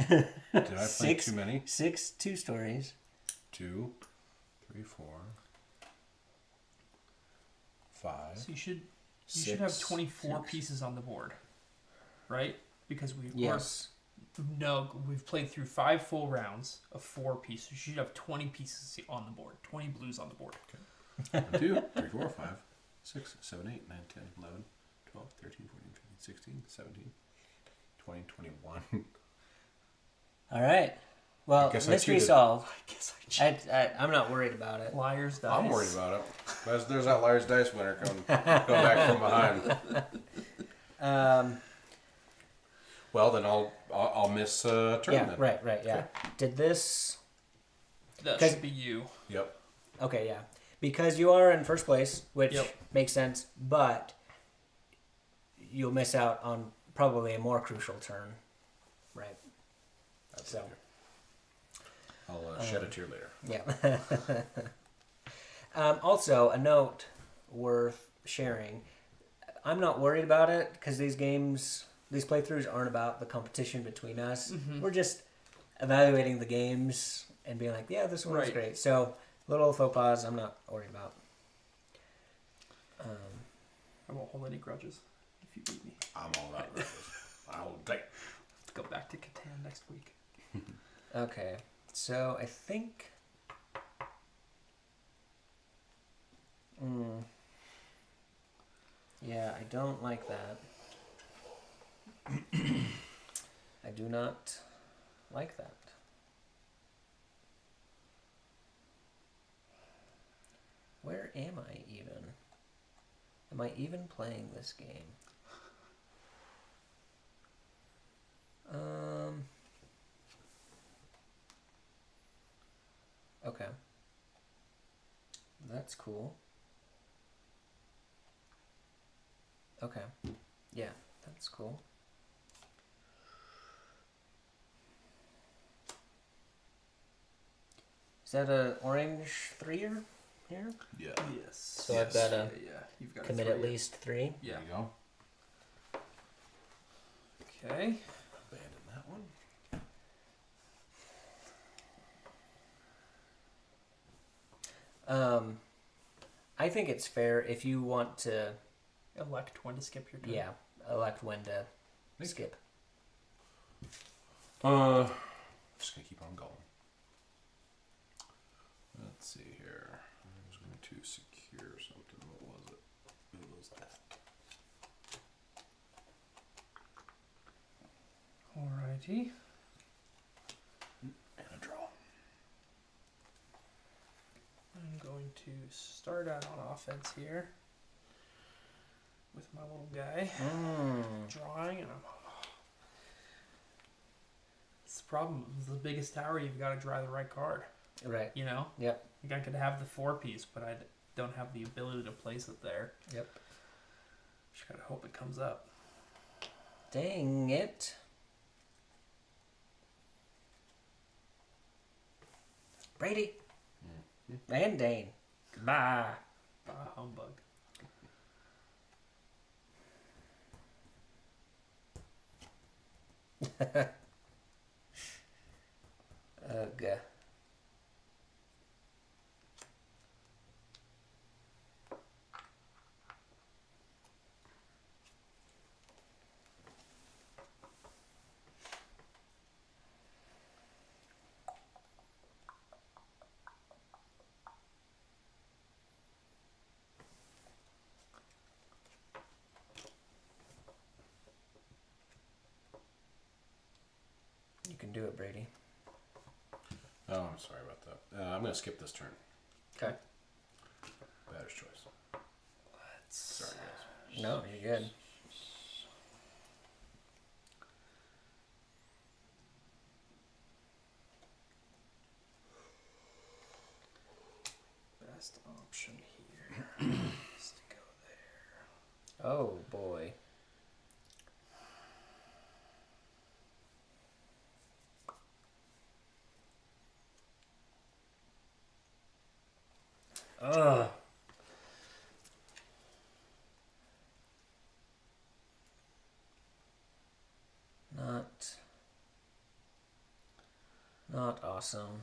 Did I play 6, too many? 6 2-stories. 2, 3, 4, 5. So you should have 24 6. pieces on the board, right? Because Yes. we've played through 5 full rounds of 4 pieces. You should have 20 pieces on the board, 20 blues on the board. 1, 2, 3, 4, 5, 6, 7, 8, 9, 10, 11, 12, 13, 14, 15, 16, 17, 20, 21. All right. Well, guess I mystery cheated. solved. I guess I cheated. I'm not worried about it. Liar's dice. I'm worried about it. There's that Liar's Dice winner coming back from behind. Well, then I'll miss tournament. Yeah, right, yeah. Did this... That 'Cause- should be you. Yep. Okay, yeah. Because you are in first place, which Yep. makes sense, but you'll miss out on probably a more crucial turn. Right. So, I'll shed a tear later. yeah. Also, a note worth sharing. I'm not worried about it because these playthroughs aren't about the competition between us. Mhm. We're just evaluating the games and being like, yeah, this one was Right. great. So, little faux pas, I'm not worried about. I won't hold any grudges if you beat me. I'm all about grudges. I'll take. Let's go back to Catan next week. Okay, so I think. Yeah, I don't like that. I do not like that. Where am I even? Am I even playing this game? Okay. That's cool. Okay. Yeah, that's cool. Is that a orange 3-er? here. Yeah. Yes. So I've got to Yeah. You've got commit to at least 3. Yeah. There you go. Okay. Abandon that one. I think it's fair if you want to, Elect when to skip your turn. yeah, elect when to skip. Just gonna keep on going. Let's see here. I was going to secure something. What was it? It was that. Alrighty. And a draw. I'm going to start out on offense here with my little guy drawing, and it's the problem. It's the biggest tower. You've got to draw the right card. Right. You know. Yep. Like I could have the 4-piece, but I don't have the ability to place it there. Yep. Just gotta hope it comes up. Dang it. Brady. And Dane. Bye. Humbug. Ugh. You can do it, Brady. Oh, I'm sorry about that. I'm going to skip this turn. Okay. Batter's choice. Sorry, guys. No, you're good. Best option here is to go there. Oh, boy. Ugh. Not awesome.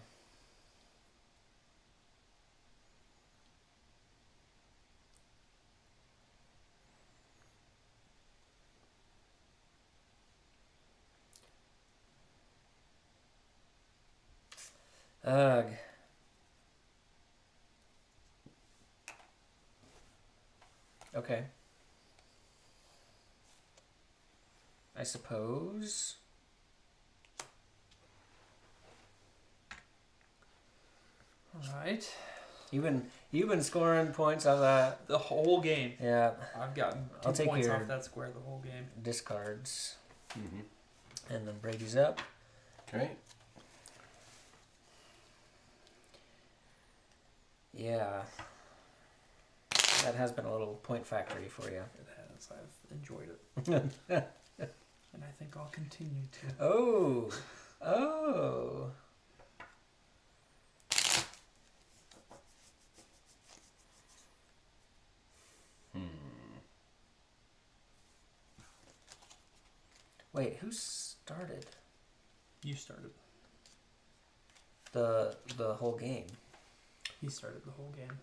Ugh. Okay. I suppose. Alright. You've been scoring points out of that. The whole game. Yeah. I've gotten 2 I'll take points your off that square the whole game. discards. Mm-hmm. And then Brady's up. Okay. Yeah. That has been a little point factory for you. It has. I've enjoyed it. And I think I'll continue to. Oh. Oh. Wait, who started You started. the whole game? He started the whole game.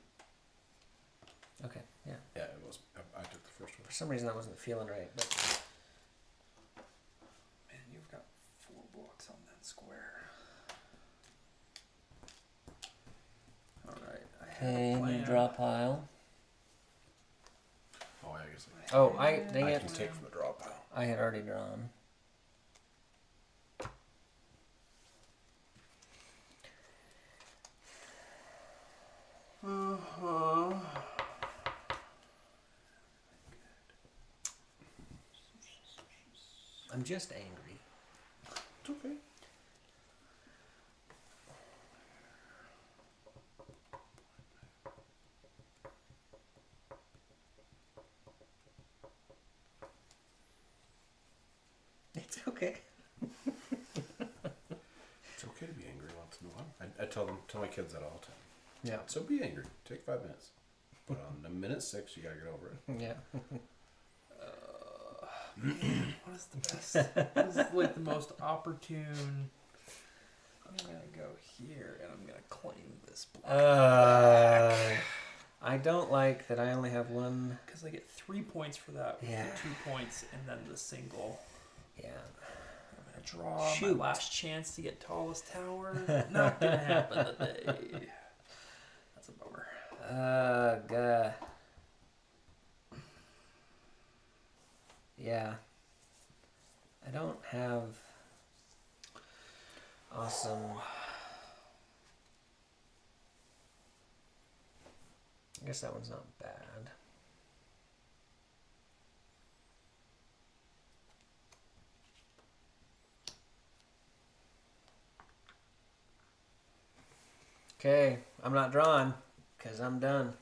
Okay, yeah. Yeah, it was. I took the first one. For some reason I wasn't feeling right, but Man, you've got 4 blocks on that square. Alright. okay, new draw pile. Oh, I guess Oh, dang I it. can take from the draw pile. I had already drawn. I'm just angry. It's okay. It's okay. It's okay to be angry once in a while. I tell my kids that all the time. Yeah. So be angry. Take 5 minutes. But on the minute 6, you gotta get over it. Yeah. What is the best? What is like the most opportune? I'm gonna go here and I'm gonna claim this black. I don't like that I only have one. Because I get 3 points for that. Yeah. 2 points and then the single. Yeah. I'm gonna draw Shoot. my last chance to get tallest tower. Not gonna happen today. That's a bummer. God. Yeah. I don't have awesome. I guess that one's not bad. Okay, I'm not drawing because I'm done.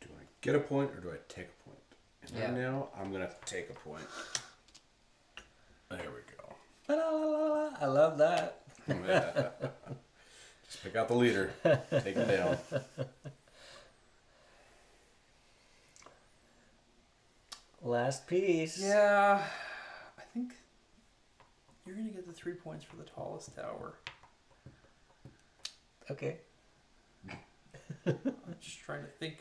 Do I get a point or do I take a point? And Yeah. right now, I'm gonna take a point. There we go. La, la, la, la. I love that. Yeah. Just pick out the leader. Take him down. Last piece. Yeah, I think you're gonna get the 3 points for the tallest tower. Okay. I'm just trying to think.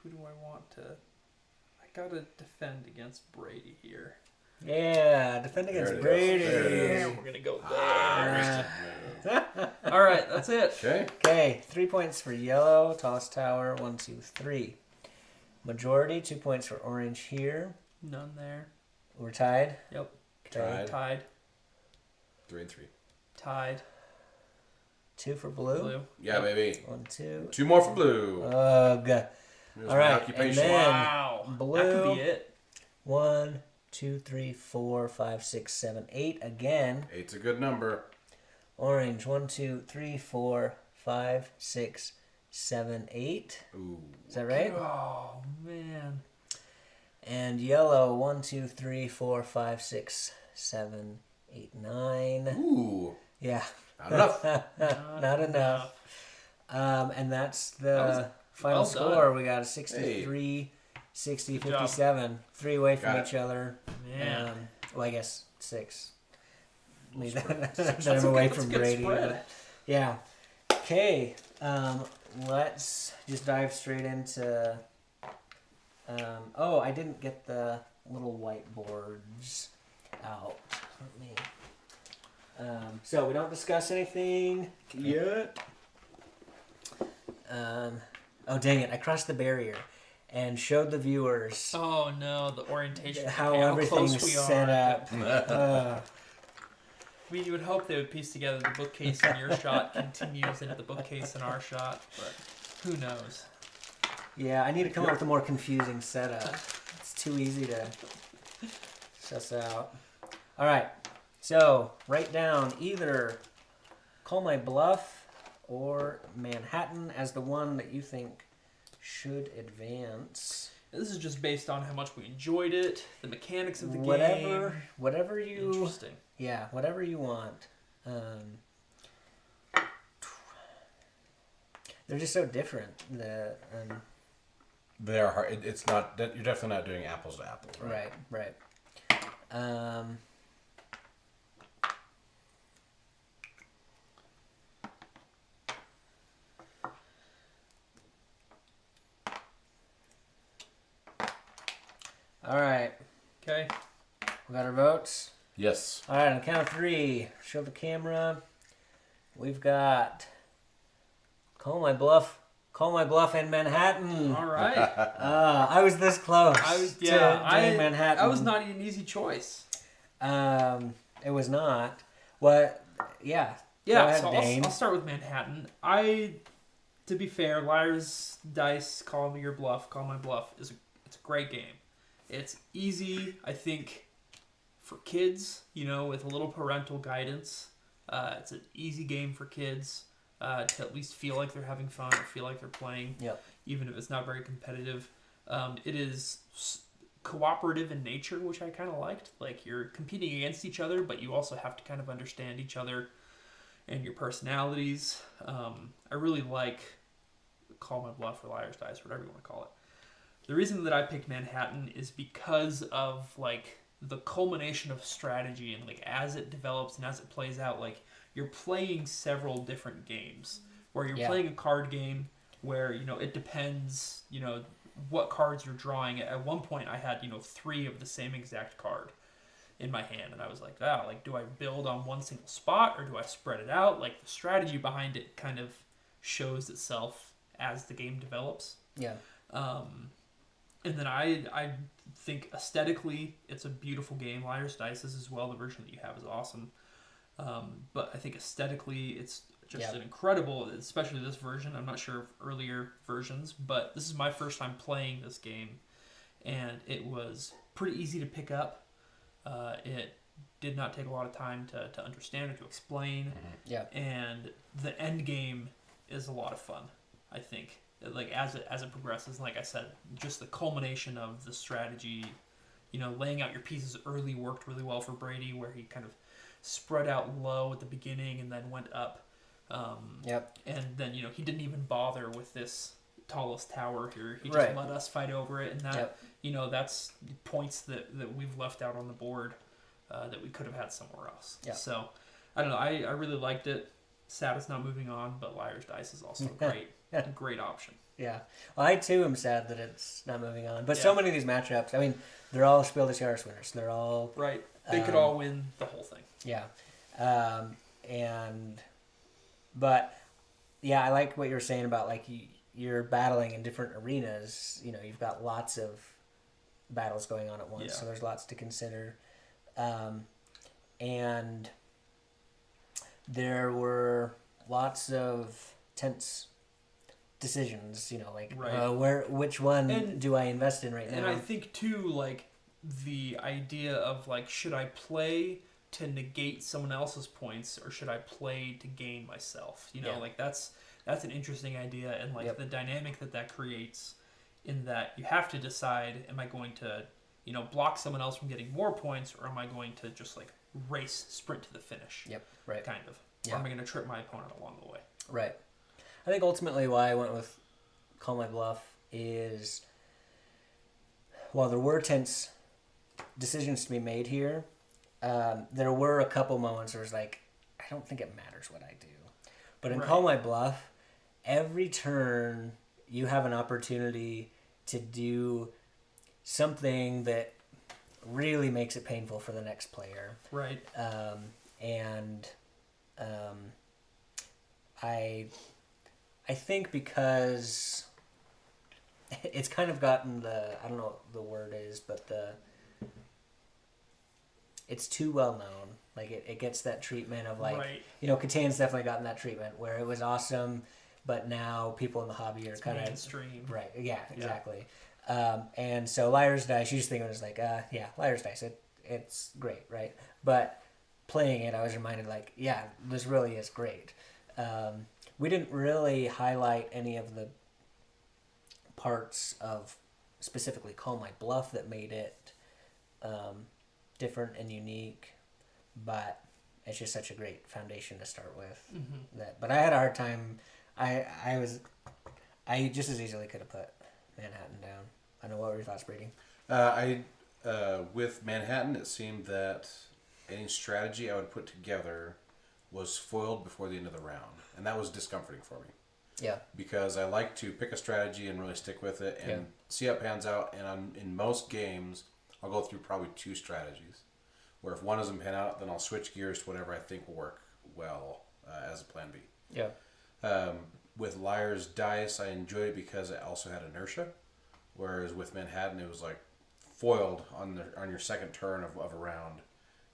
Who do I want to? I gotta defend against Brady here. Yeah, defend There against it is. Brady. There it is. Yeah, we're gonna go Ah, there. All right, that's it. Okay. Okay, 3 points for yellow, tallest tower, 1, 2, 3. Majority, 2 points for orange here. None there. We're tied. Yep. Okay. Tied. 3 and 3. Tied. 2 for blue. Blue. Yeah, baby. 1, 2. 2 more for blue. Ugh. There's all my right, occupation. and then- Wow. blue. That could be it. 1, 2, 3, 4, 5, 6, 7, 8. Again. 8's a good number. Orange, 1, 2, 3, 4, 5, 6, 7, 8. Ooh. Is that right? Oh man. And yellow, 1, 2, 3, 4, 5, 6, 7, 8, 9. Ooh. Yeah. Not enough. Not enough. And that's the was final well score. done. We got a 63, 60, Good job. 57. 3 away from Got each other. Man. Well, I guess 6. We'll Leave spread. that That's I'm away that's from a good Brady. spread. But yeah. Okay. Let's just dive straight into. Oh, I didn't get the little whiteboards out. Let me. So we don't discuss anything yet. Oh dang it! I crossed the barrier and showed the viewers Oh no, the orientation. how close everything's we set are. up. We would hope they would piece together the bookcase in your shot continues into the bookcase in our shot, but who knows? Yeah, I need to come up with a more confusing setup. It's too easy to suss out. All right, so write down either Call My Bluff or Manhattan as the one that you think should advance. This is just based on how much we enjoyed it, the mechanics of the Whatever, game. whatever you, Interesting. yeah, whatever you want. They're just so different. They are hard. It's not. You're definitely not doing apples to apples. Right. Right. All right. Okay. We got our votes. Yes. All right, on the count of 3, show the camera. We've got Call My Bluff, and Manhattan. All right. I was this close. to doing Manhattan. That was not an easy choice. It was not. What? Yeah. Go Yeah, ahead, so Dane. I'll start with Manhattan. To be fair, Liar's Dice, Call Me Your Bluff, Call My Bluff it's a great game. It's easy, I think, for kids. With a little parental guidance. It's an easy game for kids to at least feel like they're having fun or feel like they're playing, Yep. even if it's not very competitive. It is cooperative in nature, which I kind of liked. Like, you're competing against each other, but you also have to kind of understand each other and your personalities. I really like Call My Bluff or Liar's Dice, whatever you want to call it. The reason that I picked Manhattan is because of, like, the culmination of strategy, and, like, as it develops and as it plays out, like, you're playing several different games where you're playing a card game where, you know, it depends, you know, what cards you're drawing. At one point I had, you know, 3 of the same exact card in my hand, and I was like, like, do I build on one single spot or do I spread it out? Like, the strategy behind it kind of shows itself as the game develops. Yeah. And then I think aesthetically it's a beautiful game. Liar's Dice is as well. The version that you have is awesome. But I think aesthetically it's just an incredible, especially this version. I'm not sure of earlier versions, but this is my first time playing this game, and it was pretty easy to pick up. It did not take a lot of time to understand or to explain. Yeah. And the end game is a lot of fun, I think. Like, as it progresses, like I said, just the culmination of the strategy, you know, laying out your pieces early worked really well for Brady, where he kind of spread out low at the beginning and then went up. And then, you know, he didn't even bother with this tallest tower here. He just let us fight over it, and that, you know, that's points that we've left out on the board that we could have had somewhere else. So, I don't know. I really liked it. Sad it's not moving on, but Liar's Dice is also a great option. Yeah. Well, I too am sad that it's not moving on. But so many of these matchups, I mean, they're all Spiel des Jahres winners. They're all... Right. They could all win the whole thing. Yeah. But, yeah, I like what you were saying about, like, you're battling in different arenas. You know, you've got lots of battles going on at once, so there's lots to consider. And there were lots of tense decisions, you know, like which one do I invest in right now? And I think too, like, the idea of, like, should I play to negate someone else's points or should I play to gain myself? You know, like, that's an interesting idea, and, like, the dynamic that creates, in that you have to decide, am I going to, you know, block someone else from getting more points, or am I going to just, like, sprint to the finish? Kind of. Or am I going to trip my opponent along the way? Right. I think ultimately why I went with Call My Bluff is, while there were tense decisions to be made here, there were a couple moments where it was like, I don't think it matters what I do. But in Call My Bluff, every turn you have an opportunity to do something that really makes it painful for the next player. Right. I think because it's kind of gotten I don't know what the word is, but it's too well known. Like, it gets that treatment of, like, you know, Catan's definitely gotten that treatment where it was awesome, but now people in the hobby are kind of mainstream. Right. Yeah, exactly. And so Liar's Dice, you just think of it as like, Liar's Dice, it's great, right? But playing it, I was reminded, like, this really is great. We didn't really highlight any of the parts of specifically Call My Bluff that made it different and unique, but it's just such a great foundation to start with. But I had a hard time. I just as easily could have put Manhattan down. I know, what were your thoughts, Brady? With Manhattan, it seemed that any strategy I would put together was foiled before the end of the round, and that was discomforting for me. Yeah. Because I like to pick a strategy and really stick with it and see how it pans out. And in most games, I'll go through probably 2 strategies, where if one doesn't pan out, then I'll switch gears to whatever I think will work well as a plan B. Yeah. With Liar's Dice, I enjoyed it because it also had inertia, whereas with Manhattan, it was like foiled on your second turn of a round.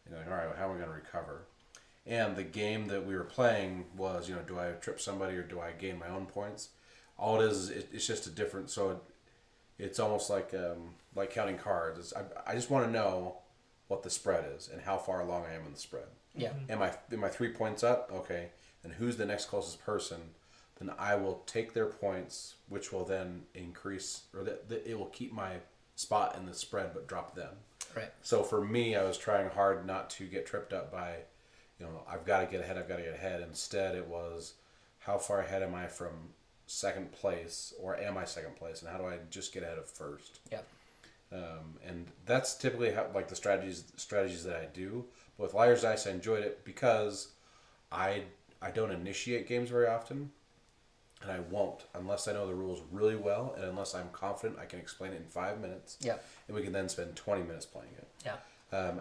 You know, like, all right, how am I going to recover? And the game that we were playing was, you know, do I trip somebody or do I gain my own points? All it is, it's just a different. So it's almost like counting cards. I just want to know what the spread is and how far along I am in the spread. Yeah. Am I 3 points up? Okay. And who's the next closest person then I will take their points, which will then increase, or that it will keep my spot in the spread but drop them. Right. So for me, I was trying hard not to get tripped up by, I've got to get ahead. Instead, it was, how far ahead am I from second place, or am I second place, and how do I just get ahead of first? Yeah. And that's typically how, like, the strategies that I do. But with Liar's Dice, I enjoyed it because I don't initiate games very often, and I won't unless I know the rules really well, and unless I'm confident I can explain it in 5 minutes. Yeah. And we can then spend 20 minutes playing it. Yeah.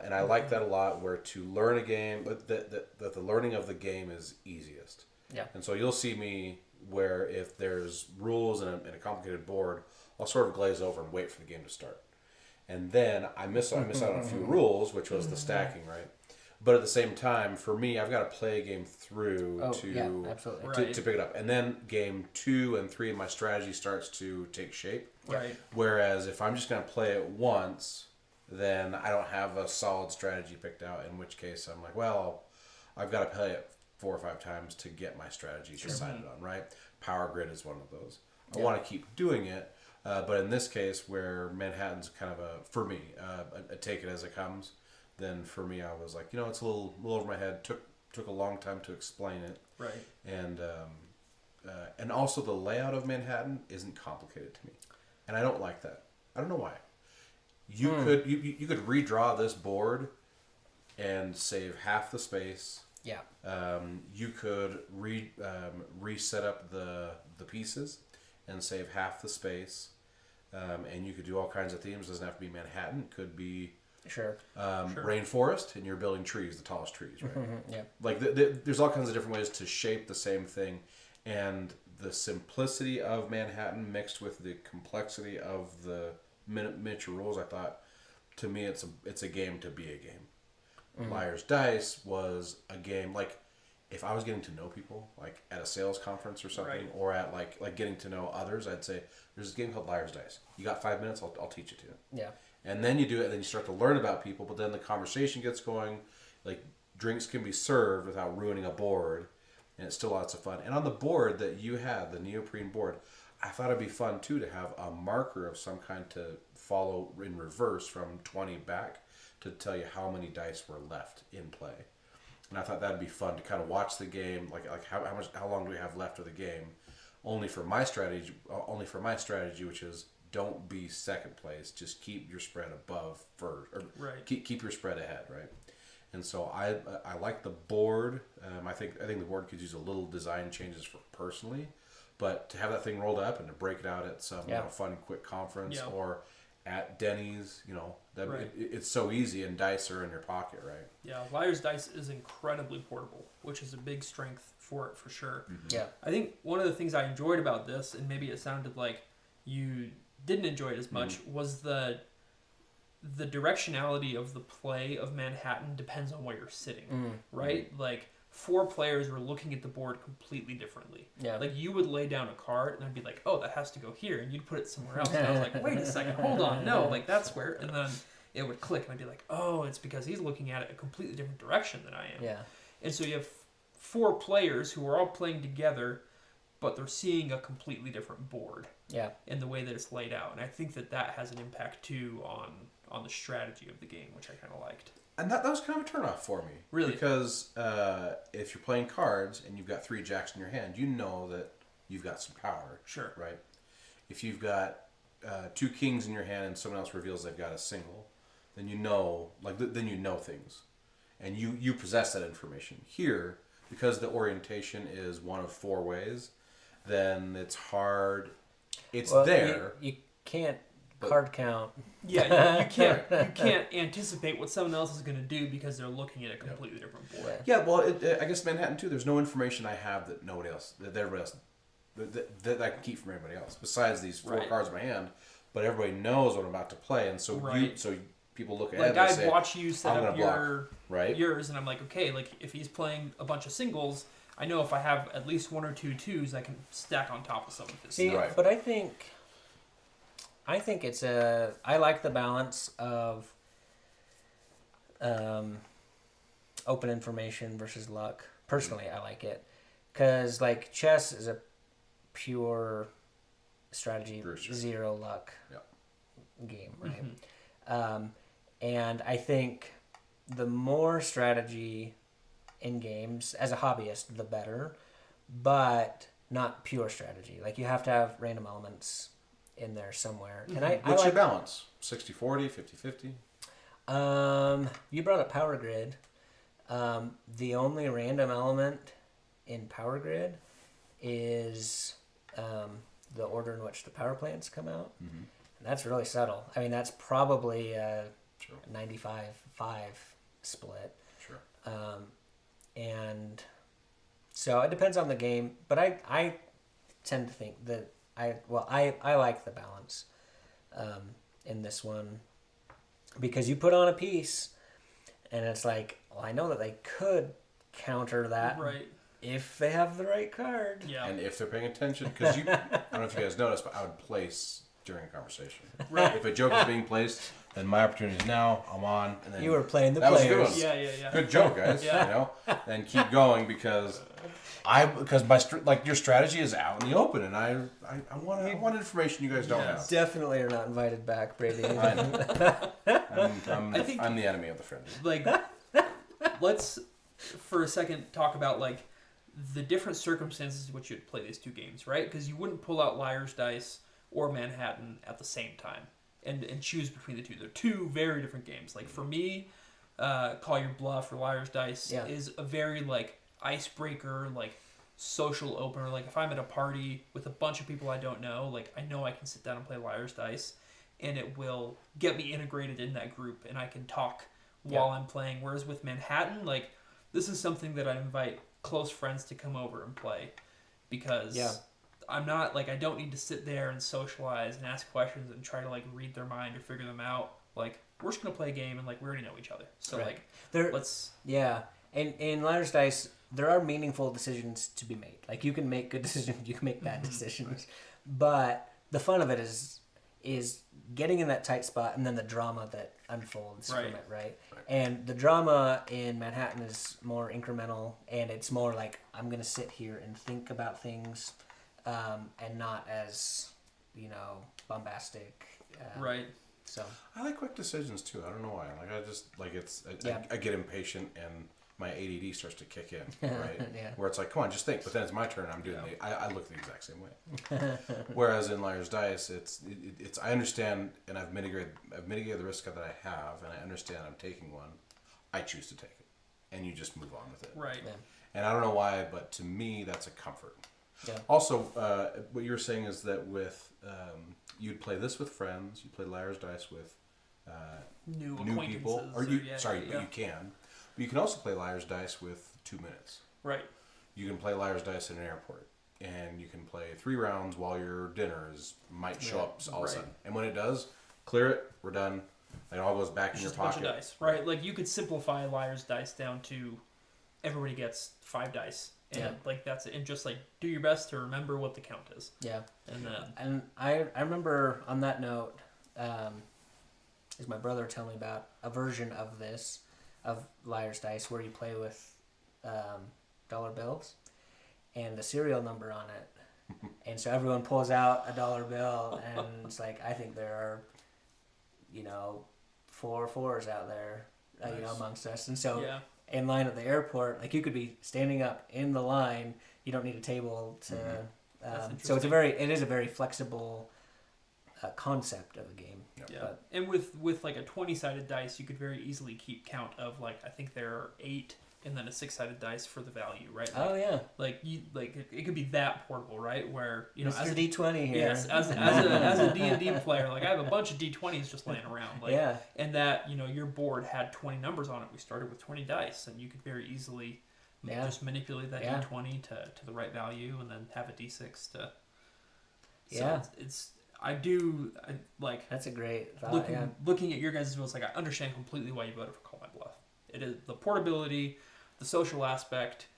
And I like that a lot, where to learn a game, but that the learning of the game is easiest. Yeah. And so you'll see me where if there's rules and a complicated board, I'll sort of glaze over and wait for the game to start. And then I miss out on a few rules, which was the stacking, right? But at the same time, for me, I've got to play a game through absolutely. to pick it up. And then game 2 and 3, my strategy starts to take shape. Right. Whereas if I'm just going to play it once, then I don't have a solid strategy picked out, in which case I'm like, well, I've got to play it 4 or 5 times to get my strategy decided on, right? Power Grid is one of those. I want to keep doing it, but in this case, where Manhattan's kind of for me, a take it as it comes, then for me, I was like, it's a little over my head. Took a long time to explain it. Right. And also the layout of Manhattan isn't complicated to me, and I don't like that. I don't know why. You could redraw this board and save half the space. Yeah. You could reset up the pieces and save half the space. And you could do all kinds of themes. It doesn't have to be Manhattan. It could be Sure. rainforest, and you're building trees, the tallest trees, right? Yeah. Like there's all kinds of different ways to shape the same thing, and the simplicity of Manhattan mixed with the complexity of the miniature rules. I thought, to me, it's a game to be a game. Liar's Dice was a game, like, if I was getting to know people, like at a sales conference or something, or at like getting to know others, I'd say, there's a game called Liar's Dice. You got 5 minutes, I'll teach it to you. Yeah. And then you do it, and then you start to learn about people, but then the conversation gets going. Like, drinks can be served without ruining a board, and it's still lots of fun. And on the board that you had, the neoprene board, I thought it'd be fun too to have a marker of some kind to follow in reverse from 20 back to tell you how many dice were left in play. And I thought that'd be fun to kind of watch the game, like how long do we have left of the game, only for my strategy, which is, don't be second place, just keep your spread above first, or keep your spread ahead, right? And so I like the board. I think the board could use a little design changes personally, but to have that thing rolled up and to break it out at some fun quick conference or at Denny's, it's so easy, and dice are in your pocket, right? Yeah, Liar's Dice is incredibly portable, which is a big strength for it, for sure. Yeah. I think one of the things I enjoyed about this, and maybe it sounded like you didn't enjoy it as much, was the directionality of the play of Manhattan depends on where you're sitting, right? Like, 4 players were looking at the board completely differently. Yeah. Like, you would lay down a card, and I'd be like, oh, that has to go here, and you'd put it somewhere else. And I was like, wait a second, hold on, no, like, that's where, and then it would click, and I'd be like, oh, it's because he's looking at it a completely different direction than I am. Yeah. And so you have 4 players who are all playing together, but they're seeing a completely different board. Yeah. In the way that it's laid out. And I think that has an impact, too, on the strategy of the game, which I kind of liked. And that was kind of a turnoff for me. Really? Because if you're playing cards and you've got 3 jacks in your hand, you know that you've got some power. Sure. Right? If you've got 2 kings in your hand and someone else reveals they've got a single, then you know things. And you possess that information. Here, because the orientation is one of 4 ways, then it's hard. It's there. You can't card count. Yeah, you can't anticipate what someone else is going to do because they're looking at a completely different board. Yeah, well, I guess Manhattan too. There's no information I have that everybody else, that I can keep from everybody else. Besides these 4 cards in my hand, but everybody knows what I'm about to play, and so people look ahead. Like, and say, I'd watch you set up yours, and I'm like, okay, like if he's playing a bunch of singles, I know if I have at least 1 or 2 twos, I can stack on top of some of his stuff. But I think it's I like the balance of open information versus luck. Personally, I like it because, like, chess is pure strategy, For sure. zero luck Yep. game, right? And I think the more strategy in games as a hobbyist, the better, but not pure strategy. Like you have to have random elements in there somewhere. And I What's your like balance? 60-40, 50-50? you brought up Power Grid. The only random element in Power Grid is the order in which the power plants come out. Mm-hmm. And that's really subtle. I mean, that's probably a Sure. 95-5 split. Sure. And so it depends on the game, but I tend to think that I like the balance in this one, because you put on a piece and it's like, well, I know that they could counter that Right. if they have the right card. Yeah. And if they're paying attention, because I don't know if you guys noticed, but I would place during a conversation. Right. If a joke is being placed, then my opportunity is now. I'm on. And then You were playing the that was a good players. one. Yeah. Good joke, guys. Yeah. You know, and keep going because my your strategy is out in the open, and I want information you guys don't Yes. Definitely are not invited back, Brady. have. I know. I think- I'm the enemy of the friendly. Like, let's for a second talk about like the different circumstances in which you'd play these two games, right? Because you wouldn't pull out Liar's Dice or Manhattan at the same time and choose between the two. They're two very different games. Like for me, Call Your Bluff or Liar's Dice is a very like icebreaker, like social opener. Like if I'm at a party with a bunch of people I don't know, like I know I can sit down and play Liar's Dice and it will get me integrated in that group and I can talk while I'm playing. Whereas with Manhattan, like this is something that I invite close friends to come over and play because I'm not like I don't need to sit there and socialize and ask questions and try to like read their mind or figure them out. Like we're just gonna play a game and like we already know each other. So like let's And in Liar's Dice, there are meaningful decisions to be made. Like you can make good decisions, you can make bad decisions, but the fun of it is getting in that tight spot and then the drama that unfolds from it, right? And the drama in Manhattan is more incremental, and it's more like I'm gonna sit here and think about things, and not as bombastic. right. So I like quick decisions too. I don't know why. Like I just like I get impatient and my ADD starts to kick in, right? Where it's like, come on, just think. But then it's my turn. I'm doing I look the exact same way. Whereas in Liar's Dice, it's I understand and I've mitigated the risk that I have, and I understand I'm taking one. I choose to take it, and you just move on with it. Right. yeah. And I don't know why, but to me, that's a comfort. Yeah. Also, what you were saying is that with you'd play this with friends, you play Liar's Dice with New people, acquaintances or you yeah. but you can. But you can also play Liar's Dice with 2 minutes. Right. You can play Liar's Dice in an airport, and you can play 3 rounds while your dinner might show up all of a sudden. And when it does, clear it. We're done. It all goes back in your Just a bunch pocket. of dice, right? Like you could simplify Liar's Dice down to everybody gets 5 dice, and like that's it. And just like do your best to remember what the count is. Yeah. And then And I remember on that note, is my brother telling me about a version of this, of Liar's Dice, where you play with dollar bills and the serial number on it. And so everyone pulls out a dollar bill, and it's like, I think there are, 4 4s out there, amongst us. And so in line at the airport, like you could be standing up in the line. You don't need a table to. So it is a very flexible concept of a game. yeah. But, And with like a 20-sided dice, you could very easily keep count of like I think there are 8 and then a 6-sided dice for the value, right? Like, oh yeah, like it could be that portable, right? Where Mr. as a, D20 here. yes, as a D&D player, like I have a bunch of D20s just laying around, like and that your board had 20 numbers on it. We started with 20 dice, and you could very easily just manipulate that D20 to the right value, and then have a D6 to. So I like That's a great thought. looking at your guys' bills. Like I understand completely why you voted for Call My Bluff. It is the portability, the social aspect,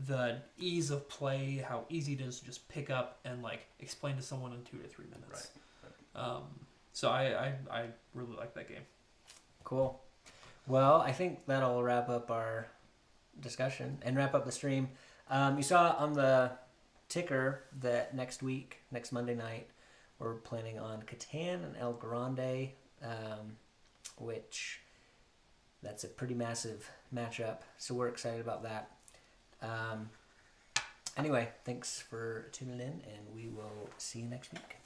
the ease of play, how easy it is to just pick up and like explain to someone in 2 to 3 minutes. Right. So I really like that game. Cool. Well, I think that'll wrap up our discussion and wrap up the stream. You saw on the ticker that next Monday night, we're planning on Catan and El Grande, which that's a pretty massive matchup. So we're excited about that. Anyway, thanks for tuning in, and we will see you next week.